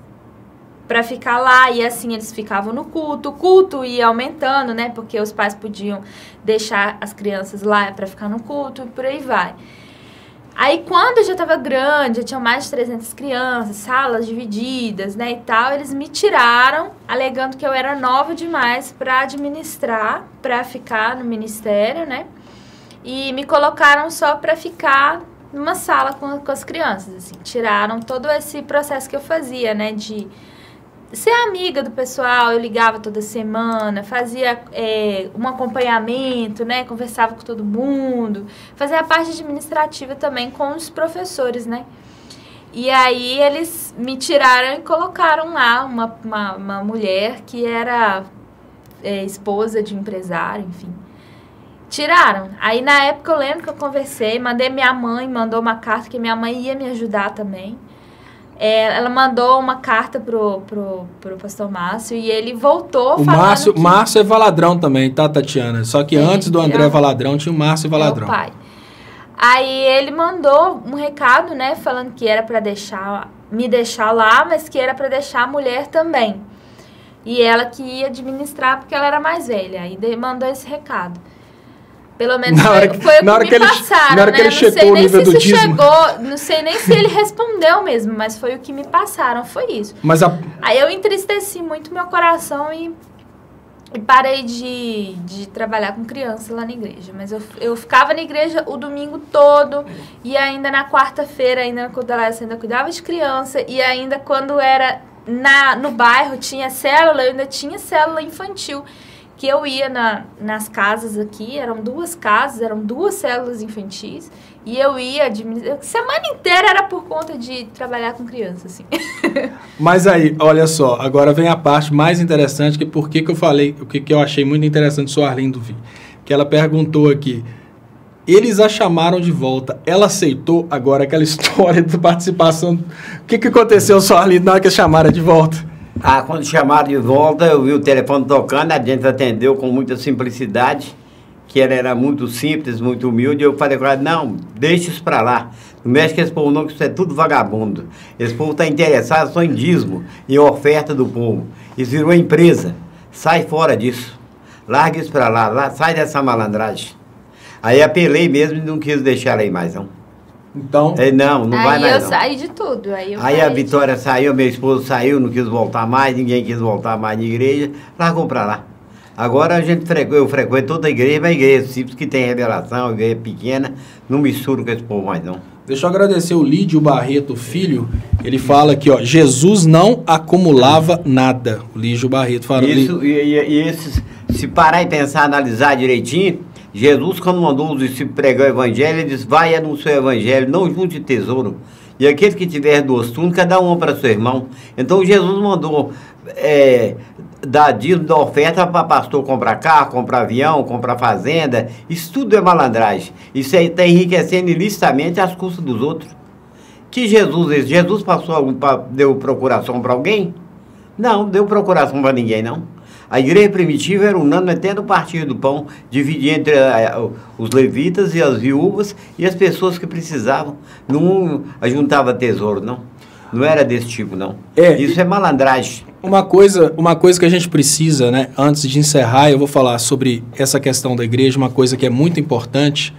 para ficar lá, e assim eles ficavam no culto. O culto ia aumentando, né? Porque os pais podiam deixar as crianças lá para ficar no culto, e por aí vai. Aí, quando eu já estava grande, já tinha mais de 300 crianças, salas divididas, né, e tal, eles me tiraram, alegando que eu era nova demais para administrar, para ficar no ministério, né? E me colocaram só para ficar numa sala com as crianças, assim. Tiraram todo esse processo que eu fazia, né, de ser amiga do pessoal. Eu ligava toda semana, fazia um acompanhamento, né? Conversava com todo mundo, fazia a parte administrativa também com os professores, né? E aí eles me tiraram e colocaram lá uma mulher que era esposa de empresário, enfim. Tiraram. Aí na época eu lembro que eu conversei, mandei minha mãe, mandou uma carta que minha mãe ia me ajudar também. Ela mandou uma carta pro pastor Márcio e ele voltou falando Márcio é Valadrão também, tá, Tatiana? Só que antes do André Valadrão tinha o Márcio Valadrão. É o pai. Aí ele mandou um recado, né, falando que era para me deixar lá, mas que era para deixar a mulher também. E ela que ia administrar porque ela era mais velha. Aí mandou esse recado. Pelo menos foi o que me passaram, na hora né? que ele checou o nível do dízimo. Não sei nem se ele respondeu mesmo, mas foi o que me passaram, foi isso. Aí eu entristeci muito meu coração e parei de trabalhar com criança lá na igreja. Mas eu ficava na igreja o domingo todo e ainda na quarta-feira, ainda quando ela ainda cuidava de criança e ainda quando era no bairro tinha célula, eu ainda tinha célula infantil. Que eu ia nas casas aqui, eram 2 casas, eram 2 células infantis, e eu ia, semana inteira era por conta de trabalhar com criança, assim. Mas aí, olha só, agora vem a parte mais interessante, que por que eu falei, o que eu achei muito interessante do Arlindo vir, que ela perguntou aqui, eles a chamaram de volta, ela aceitou agora aquela história da participação, o que aconteceu, Arlindo, na hora que chamaram de volta? Quando chamaram de volta, eu vi o telefone tocando, a gente atendeu com muita simplicidade, que ela era muito simples, muito humilde. Eu falei com ela, não, deixa isso pra lá. Não mexe com esse povo não, que isso é tudo vagabundo. Esse povo está interessado só em dízimo, em oferta do povo. Isso virou empresa. Sai fora disso. Larga isso pra lá, sai dessa malandragem. Aí apelei mesmo e não quis deixar ela aí mais, não. Então... não vai mais, Aí eu não. saí de tudo. Aí a Vitória saiu, meu esposo saiu, não quis voltar mais, ninguém quis voltar mais na igreja, largou pra lá. Agora eu frequento toda a igreja, mas a igreja simples que tem revelação, a igreja pequena, não misturo com esse povo mais não. Deixa eu agradecer o Lídio Barreto, filho, ele fala aqui, ó, Jesus não acumulava nada. O Lídio Barreto fala... Isso, se parar e pensar, analisar direitinho, Jesus, quando mandou os discípulos pregar o evangelho, ele disse, vai e anunciar o evangelho, não junte tesouro. E aquele que tiver 2 túnicas, dá uma para seu irmão. Então, Jesus mandou dar dízimo da oferta para pastor comprar carro, comprar avião, comprar fazenda. Isso tudo é malandragem. Isso aí está enriquecendo ilicitamente às custas dos outros. Que Jesus deu procuração para alguém? Não, deu procuração para ninguém, não. A igreja primitiva era unânime até no partir do pão, dividia entre os levitas e as viúvas e as pessoas que precisavam. Não ajuntava tesouro, não. Não era desse tipo, não. Isso é malandragem. Uma coisa que a gente precisa, né, antes de encerrar, eu vou falar sobre essa questão da igreja, uma coisa que é muito importante,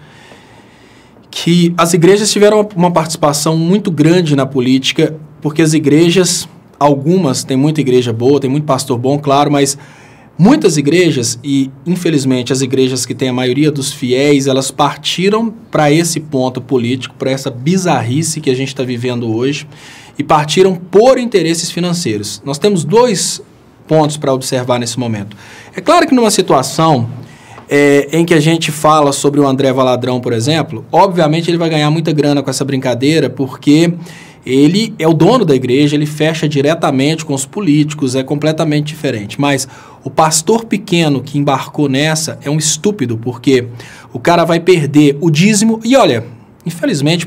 que as igrejas tiveram uma participação muito grande na política, porque as igrejas, algumas, tem muita igreja boa, tem muito pastor bom, claro, mas muitas igrejas, e infelizmente as igrejas que têm a maioria dos fiéis, elas partiram para esse ponto político, para essa bizarrice que a gente está vivendo hoje, e partiram por interesses financeiros. Nós temos 2 pontos para observar nesse momento. É claro que numa situação em que a gente fala sobre o André Valadrão, por exemplo, obviamente ele vai ganhar muita grana com essa brincadeira, porque ele é o dono da igreja, ele fecha diretamente com os políticos, é completamente diferente. Mas o pastor pequeno que embarcou nessa é um estúpido, porque o cara vai perder o dízimo. E olha, infelizmente,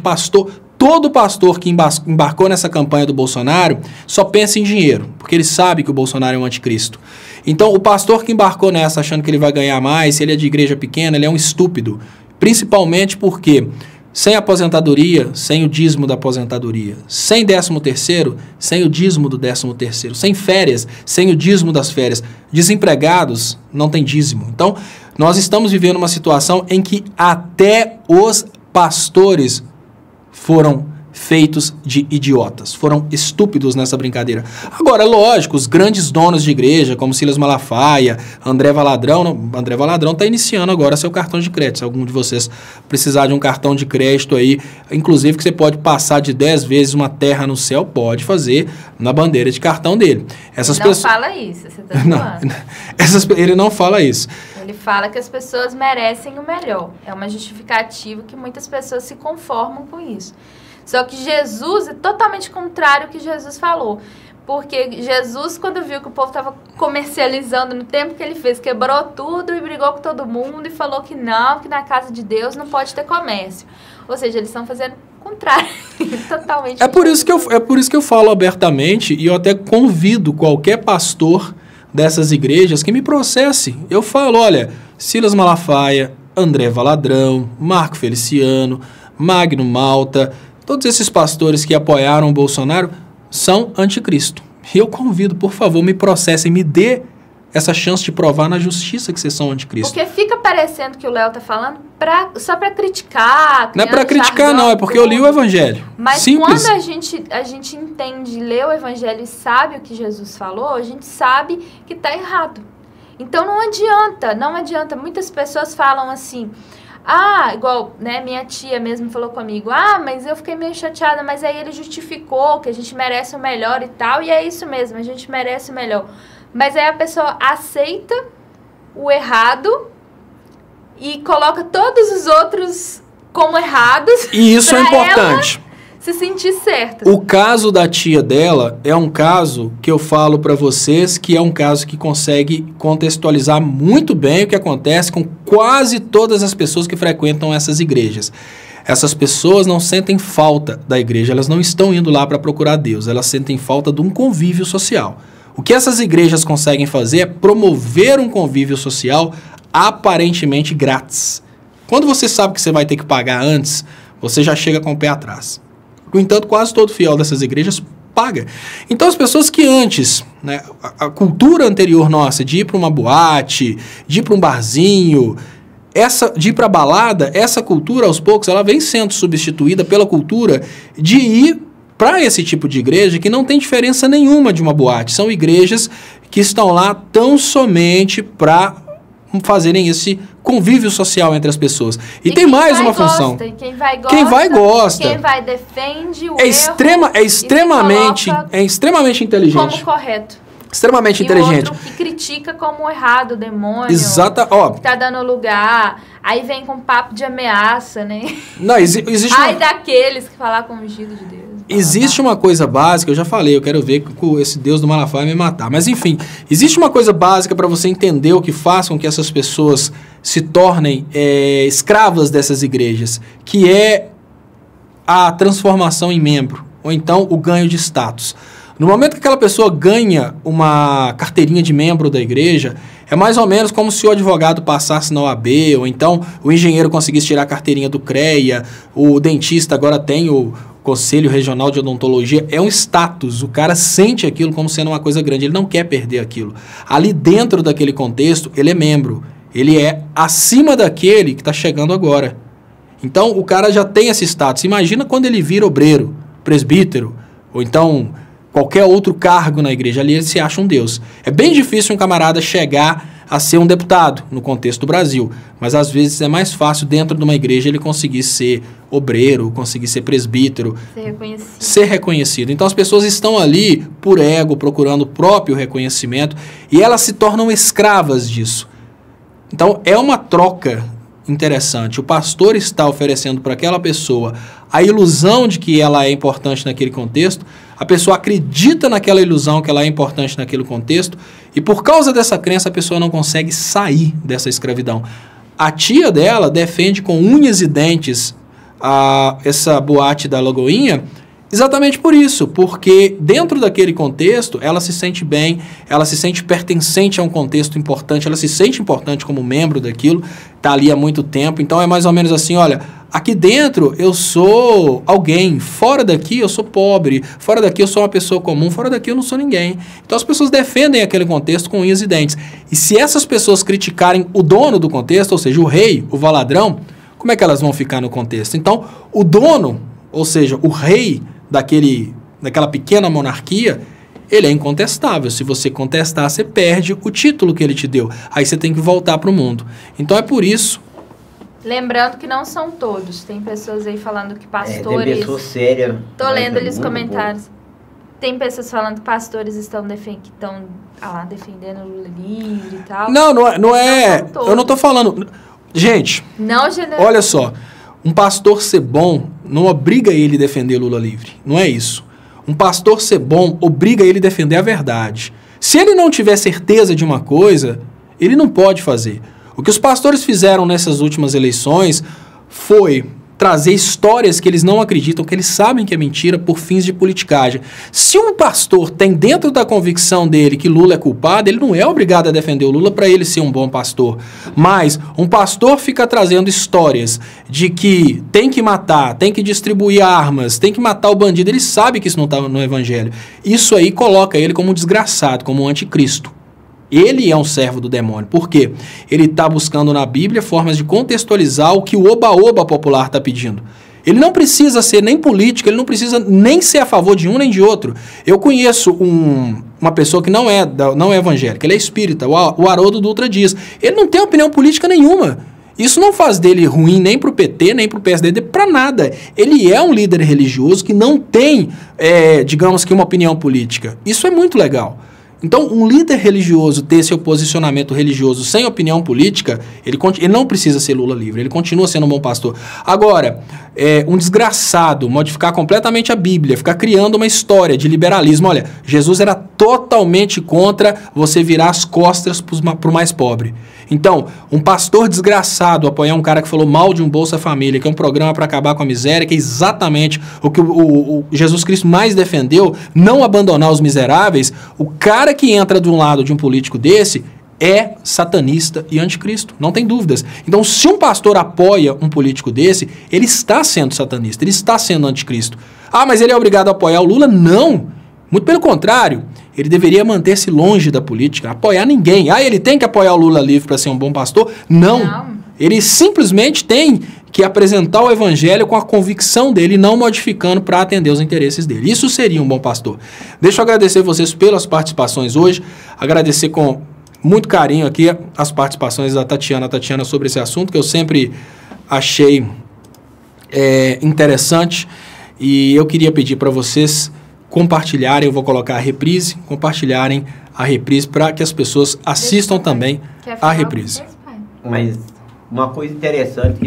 todo pastor que embarcou nessa campanha do Bolsonaro só pensa em dinheiro, porque ele sabe que o Bolsonaro é um anticristo. Então, o pastor que embarcou nessa achando que ele vai ganhar mais, se ele é de igreja pequena, ele é um estúpido. Principalmente porque... sem aposentadoria, sem o dízimo da aposentadoria. Sem 13º, sem o dízimo do 13º. Sem férias, sem o dízimo das férias. Desempregados, não tem dízimo. Então, nós estamos vivendo uma situação em que até os pastores foram feitos de idiotas, foram estúpidos nessa brincadeira. Agora, é lógico, os grandes donos de igreja, como Silas Malafaia, André Valadrão está iniciando agora seu cartão de crédito. Se algum de vocês precisar de um cartão de crédito aí, inclusive que você pode passar de 10 vezes uma terra no céu, pode fazer na bandeira de cartão dele. Ele não fala isso, você está falando. Ele não fala isso. Ele fala que as pessoas merecem o melhor. É uma justificativa que muitas pessoas se conformam com isso. Só que Jesus é totalmente contrário ao que Jesus falou. Porque Jesus, quando viu que o povo estava comercializando no tempo que ele fez, quebrou tudo e brigou com todo mundo e falou que não, que na casa de Deus não pode ter comércio. Ou seja, eles estão fazendo o contrário. Totalmente. É por isso que eu falo abertamente e eu até convido qualquer pastor dessas igrejas que me processe. Eu falo, olha, Silas Malafaia, André Valadrão, Marco Feliciano, Magno Malta, todos esses pastores que apoiaram o Bolsonaro são anticristo. E eu convido, por favor, me processem, me dê essa chance de provar na justiça que vocês são anticristo. Porque fica parecendo que o Léo tá falando só para criticar. Não é para criticar, não, é porque eu li o Evangelho. Mas simples. Quando a gente entende, lê o Evangelho e sabe o que Jesus falou, a gente sabe que tá errado. Então não adianta. Muitas pessoas falam assim, igual, né, minha tia mesmo falou comigo, mas eu fiquei meio chateada, mas aí ele justificou que a gente merece o melhor e tal, e é isso mesmo, a gente merece o melhor. Mas aí a pessoa aceita o errado e coloca todos os outros como errados. E isso é importante. Se sentir certa. O caso da tia dela é um caso que eu falo para vocês que é um caso que consegue contextualizar muito bem o que acontece com quase todas as pessoas que frequentam essas igrejas. Essas pessoas não sentem falta da igreja, elas não estão indo lá para procurar Deus, elas sentem falta de um convívio social. O que essas igrejas conseguem fazer é promover um convívio social aparentemente grátis. Quando você sabe que você vai ter que pagar antes, você já chega com o pé atrás. No entanto, quase todo fiel dessas igrejas paga. Então, as pessoas que antes, né, a cultura anterior nossa de ir para uma boate, de ir para um barzinho, de ir para balada, essa cultura, aos poucos, ela vem sendo substituída pela cultura de ir para esse tipo de igreja que não tem diferença nenhuma de uma boate. São igrejas que estão lá tão somente para fazerem esse convívio social entre as pessoas. E tem mais uma função. Quem vai gosta. Quem vai defende o erro. É extremamente inteligente. Como correto. Extremamente inteligente. E outro que critica como errado, o demônio. Exata, que tá dando lugar. Aí vem com papo de ameaça, né? Não, existe daqueles que falar com o ungido de Deus. Existe uma coisa básica, eu já falei, eu quero ver que esse Deus do Malafaia me matar. Mas enfim, existe uma coisa básica para você entender o que faz com que essas pessoas se tornem escravas dessas igrejas, que é a transformação em membro, ou então o ganho de status. No momento que aquela pessoa ganha uma carteirinha de membro da igreja, é mais ou menos como se o advogado passasse na OAB, ou então o engenheiro conseguisse tirar a carteirinha do CREA, o dentista agora tem o Conselho Regional de Odontologia. É um status, o cara sente aquilo como sendo uma coisa grande, ele não quer perder aquilo. Ali dentro daquele contexto, ele é membro, ele é acima daquele que está chegando agora. Então, o cara já tem esse status. Imagina quando ele vira obreiro, presbítero, ou então qualquer outro cargo na igreja, ali ele se acha um Deus. É bem difícil um camarada chegar a ser um deputado no contexto do Brasil, mas às vezes é mais fácil dentro de uma igreja ele conseguir ser obreiro, conseguir ser presbítero, ser reconhecido. Então as pessoas estão ali por ego, procurando o próprio reconhecimento e elas se tornam escravas disso. Então é uma troca interessante. O pastor está oferecendo para aquela pessoa a ilusão de que ela é importante naquele contexto, a pessoa acredita naquela ilusão que ela é importante naquele contexto, e por causa dessa crença a pessoa não consegue sair dessa escravidão. A tia dela defende com unhas e dentes essa boate da Lagoinha, exatamente por isso, porque dentro daquele contexto ela se sente bem, ela se sente pertencente a um contexto importante, ela se sente importante como membro daquilo, está ali há muito tempo. Então é mais ou menos assim, olha, aqui dentro eu sou alguém, fora daqui eu sou pobre, fora daqui eu sou uma pessoa comum, fora daqui eu não sou ninguém. Então as pessoas defendem aquele contexto com unhas e dentes. E se essas pessoas criticarem o dono do contexto, ou seja, o rei, o valadrão, como é que elas vão ficar no contexto? Então o dono, ou seja, o rei daquela pequena monarquia, ele é incontestável. Se você contestar, você perde o título que ele te deu. Aí você tem que voltar para o mundo. Então é por isso. Lembrando que não são todos. Tem pessoas aí falando que pastores... tem pessoas sérias. Tô lendo ali os comentários. Tem pessoas falando que pastores estão defendendo o Lula livre e tal. Não é. Eu não tô falando... Gente, não olha só. Um pastor ser bom não obriga ele a defender Lula livre. Não é isso. Um pastor ser bom obriga ele a defender a verdade. Se ele não tiver certeza de uma coisa, ele não pode fazer. O que os pastores fizeram nessas últimas eleições foi trazer histórias que eles não acreditam, que eles sabem que é mentira, por fins de politicagem. Se um pastor tem dentro da convicção dele que Lula é culpado, ele não é obrigado a defender o Lula para ele ser um bom pastor. Mas um pastor fica trazendo histórias de que tem que matar, tem que distribuir armas, tem que matar o bandido, ele sabe que isso não está no evangelho. Isso aí coloca ele como um desgraçado, como um anticristo. Ele é um servo do demônio. Por quê? Ele está buscando na Bíblia formas de contextualizar o que o oba-oba popular está pedindo. Ele não precisa ser nem político, ele não precisa nem ser a favor de um nem de outro. Eu conheço uma pessoa que não é evangélica, ele é espírita, o Haroldo Dutra Dias. Ele não tem opinião política nenhuma. Isso não faz dele ruim nem para o PT, nem para o PSD, para nada. Ele é um líder religioso que não tem, digamos que, uma opinião política. Isso é muito legal. Então, um líder religioso ter seu posicionamento religioso sem opinião política, ele não precisa ser Lula livre, ele continua sendo um bom pastor. Agora, um desgraçado modificar completamente a Bíblia, ficar criando uma história de liberalismo. Olha, Jesus era totalmente contra você virar as costas para o mais pobre. Então, um pastor desgraçado apoiar um cara que falou mal de um Bolsa Família, que é um programa para acabar com a miséria, que é exatamente o que o Jesus Cristo mais defendeu, não abandonar os miseráveis, o cara que entra de um lado de um político desse é satanista e anticristo, não tem dúvidas. Então, se um pastor apoia um político desse, ele está sendo satanista, ele está sendo anticristo. Ah, mas ele é obrigado a apoiar o Lula? Não! Muito pelo contrário, ele deveria manter-se longe da política, apoiar ninguém. Ah, ele tem que apoiar o Lula livre para ser um bom pastor? Não. Ele simplesmente tem que apresentar o evangelho com a convicção dele, não modificando para atender os interesses dele. Isso seria um bom pastor. Deixa eu agradecer vocês pelas participações hoje, agradecer com muito carinho aqui as participações da Tatiana sobre esse assunto, que eu sempre achei interessante, e eu queria pedir para vocês compartilharem, eu vou colocar a reprise, compartilharem a reprise para que as pessoas assistam também a reprise. Mas uma coisa interessante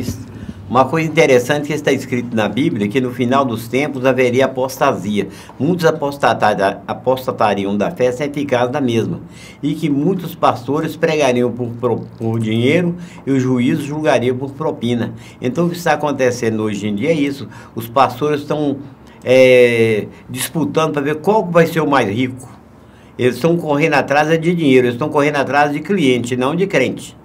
que está escrito na Bíblia, que no final dos tempos haveria apostasia. Muitos apostatariam da fé sem ficar na mesma. E que muitos pastores pregariam por dinheiro e os juízes julgariam por propina. Então o que está acontecendo hoje em dia é isso. Os pastores estão disputando para ver qual vai ser o mais rico. Eles estão correndo atrás de dinheiro, eles estão correndo atrás de cliente, não de crente.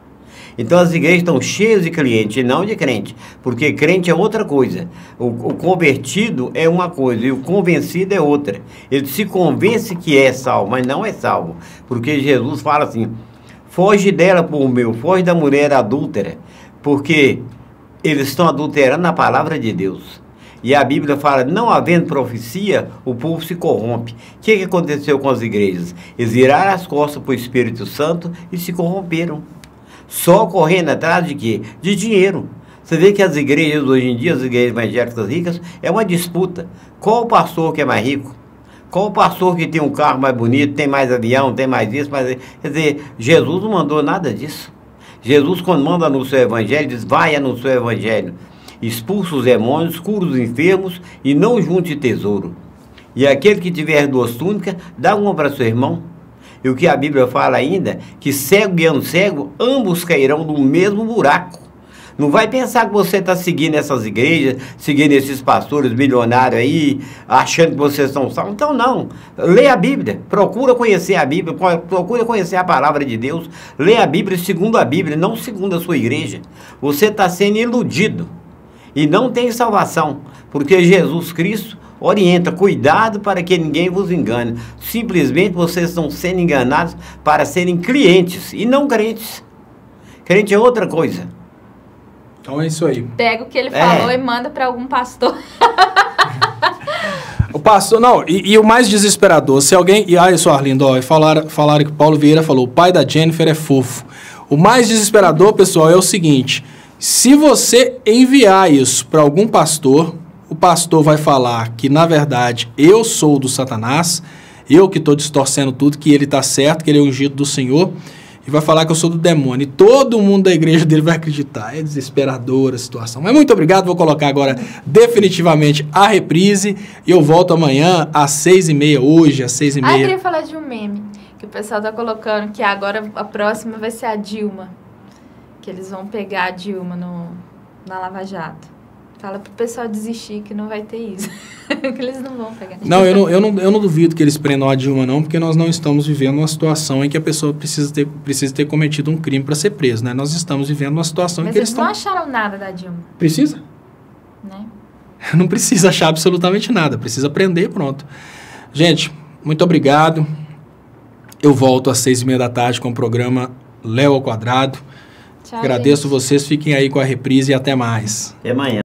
Então as igrejas estão cheias de cliente e não de crente, porque crente é outra coisa. O convertido é uma coisa e o convencido é outra. Ele se convence que é salvo, mas não é salvo, porque Jesus fala assim: foge dela por meu, foge da mulher adúltera, porque eles estão adulterando a palavra de Deus. E a Bíblia fala, não havendo profecia, o povo se corrompe. O que aconteceu com as igrejas? Eles viraram as costas para o Espírito Santo e se corromperam. Só correndo atrás de quê? De dinheiro. Você vê que as igrejas hoje em dia, as igrejas evangélicas ricas, é uma disputa. Qual o pastor que é mais rico? Qual o pastor que tem um carro mais bonito, tem mais avião, tem mais isso, mais... Quer dizer, Jesus não mandou nada disso. Jesus, quando manda no seu evangelho, diz, vai no seu evangelho. Expulsa os demônios, cura os enfermos e não junte tesouro. E aquele que tiver 2 túnicas, dá uma para seu irmão. E o que a Bíblia fala ainda, que cego guiando cego, ambos cairão no mesmo buraco. Não vai pensar que você está seguindo essas igrejas, seguindo esses pastores milionários aí, achando que vocês estão salvos. Então não, lê a Bíblia, procura conhecer a Bíblia, procura conhecer a palavra de Deus. Lê a Bíblia segundo a Bíblia, não segundo a sua igreja. Você está sendo iludido. E não tem salvação, porque Jesus Cristo orienta, cuidado para que ninguém vos engane. Simplesmente vocês estão sendo enganados para serem clientes e não crentes. Crente é outra coisa. Então é isso aí. Pega o que ele falou e manda para algum pastor. O pastor, não, e o mais desesperador, se alguém, isso, Arlindo, falaram que o Paulo Vieira falou, o pai da Jennifer é fofo. O mais desesperador, pessoal, é o seguinte: se você enviar isso para algum pastor, o pastor vai falar que, na verdade, eu sou do Satanás, eu que estou distorcendo tudo, que ele está certo, que ele é ungido do Senhor, e vai falar que eu sou do demônio. E todo mundo da igreja dele vai acreditar. É desesperadora a situação. Mas muito obrigado. Vou colocar agora definitivamente a reprise. E eu volto amanhã às 6h30, hoje às 6h30. Ah, eu queria falar de um meme que o pessoal tá colocando, que agora a próxima vai ser a Dilma. Que eles vão pegar a Dilma na Lava Jato. Fala pro pessoal desistir que não vai ter isso. Que eles não vão pegar. Não, eu não duvido que eles prendam a Dilma, não, porque nós não estamos vivendo uma situação em que a pessoa precisa ter cometido um crime para ser preso, né? Nós estamos vivendo uma situação Mas em que eles não acharam nada da Dilma. Precisa? Né? Não precisa achar absolutamente nada, precisa prender e pronto. Gente, muito obrigado. Eu volto às 6h30 da tarde com o programa Léo ao Quadrado. Tchau, Agradeço gente. vocês, fiquem aí com a reprise e até mais. Até amanhã.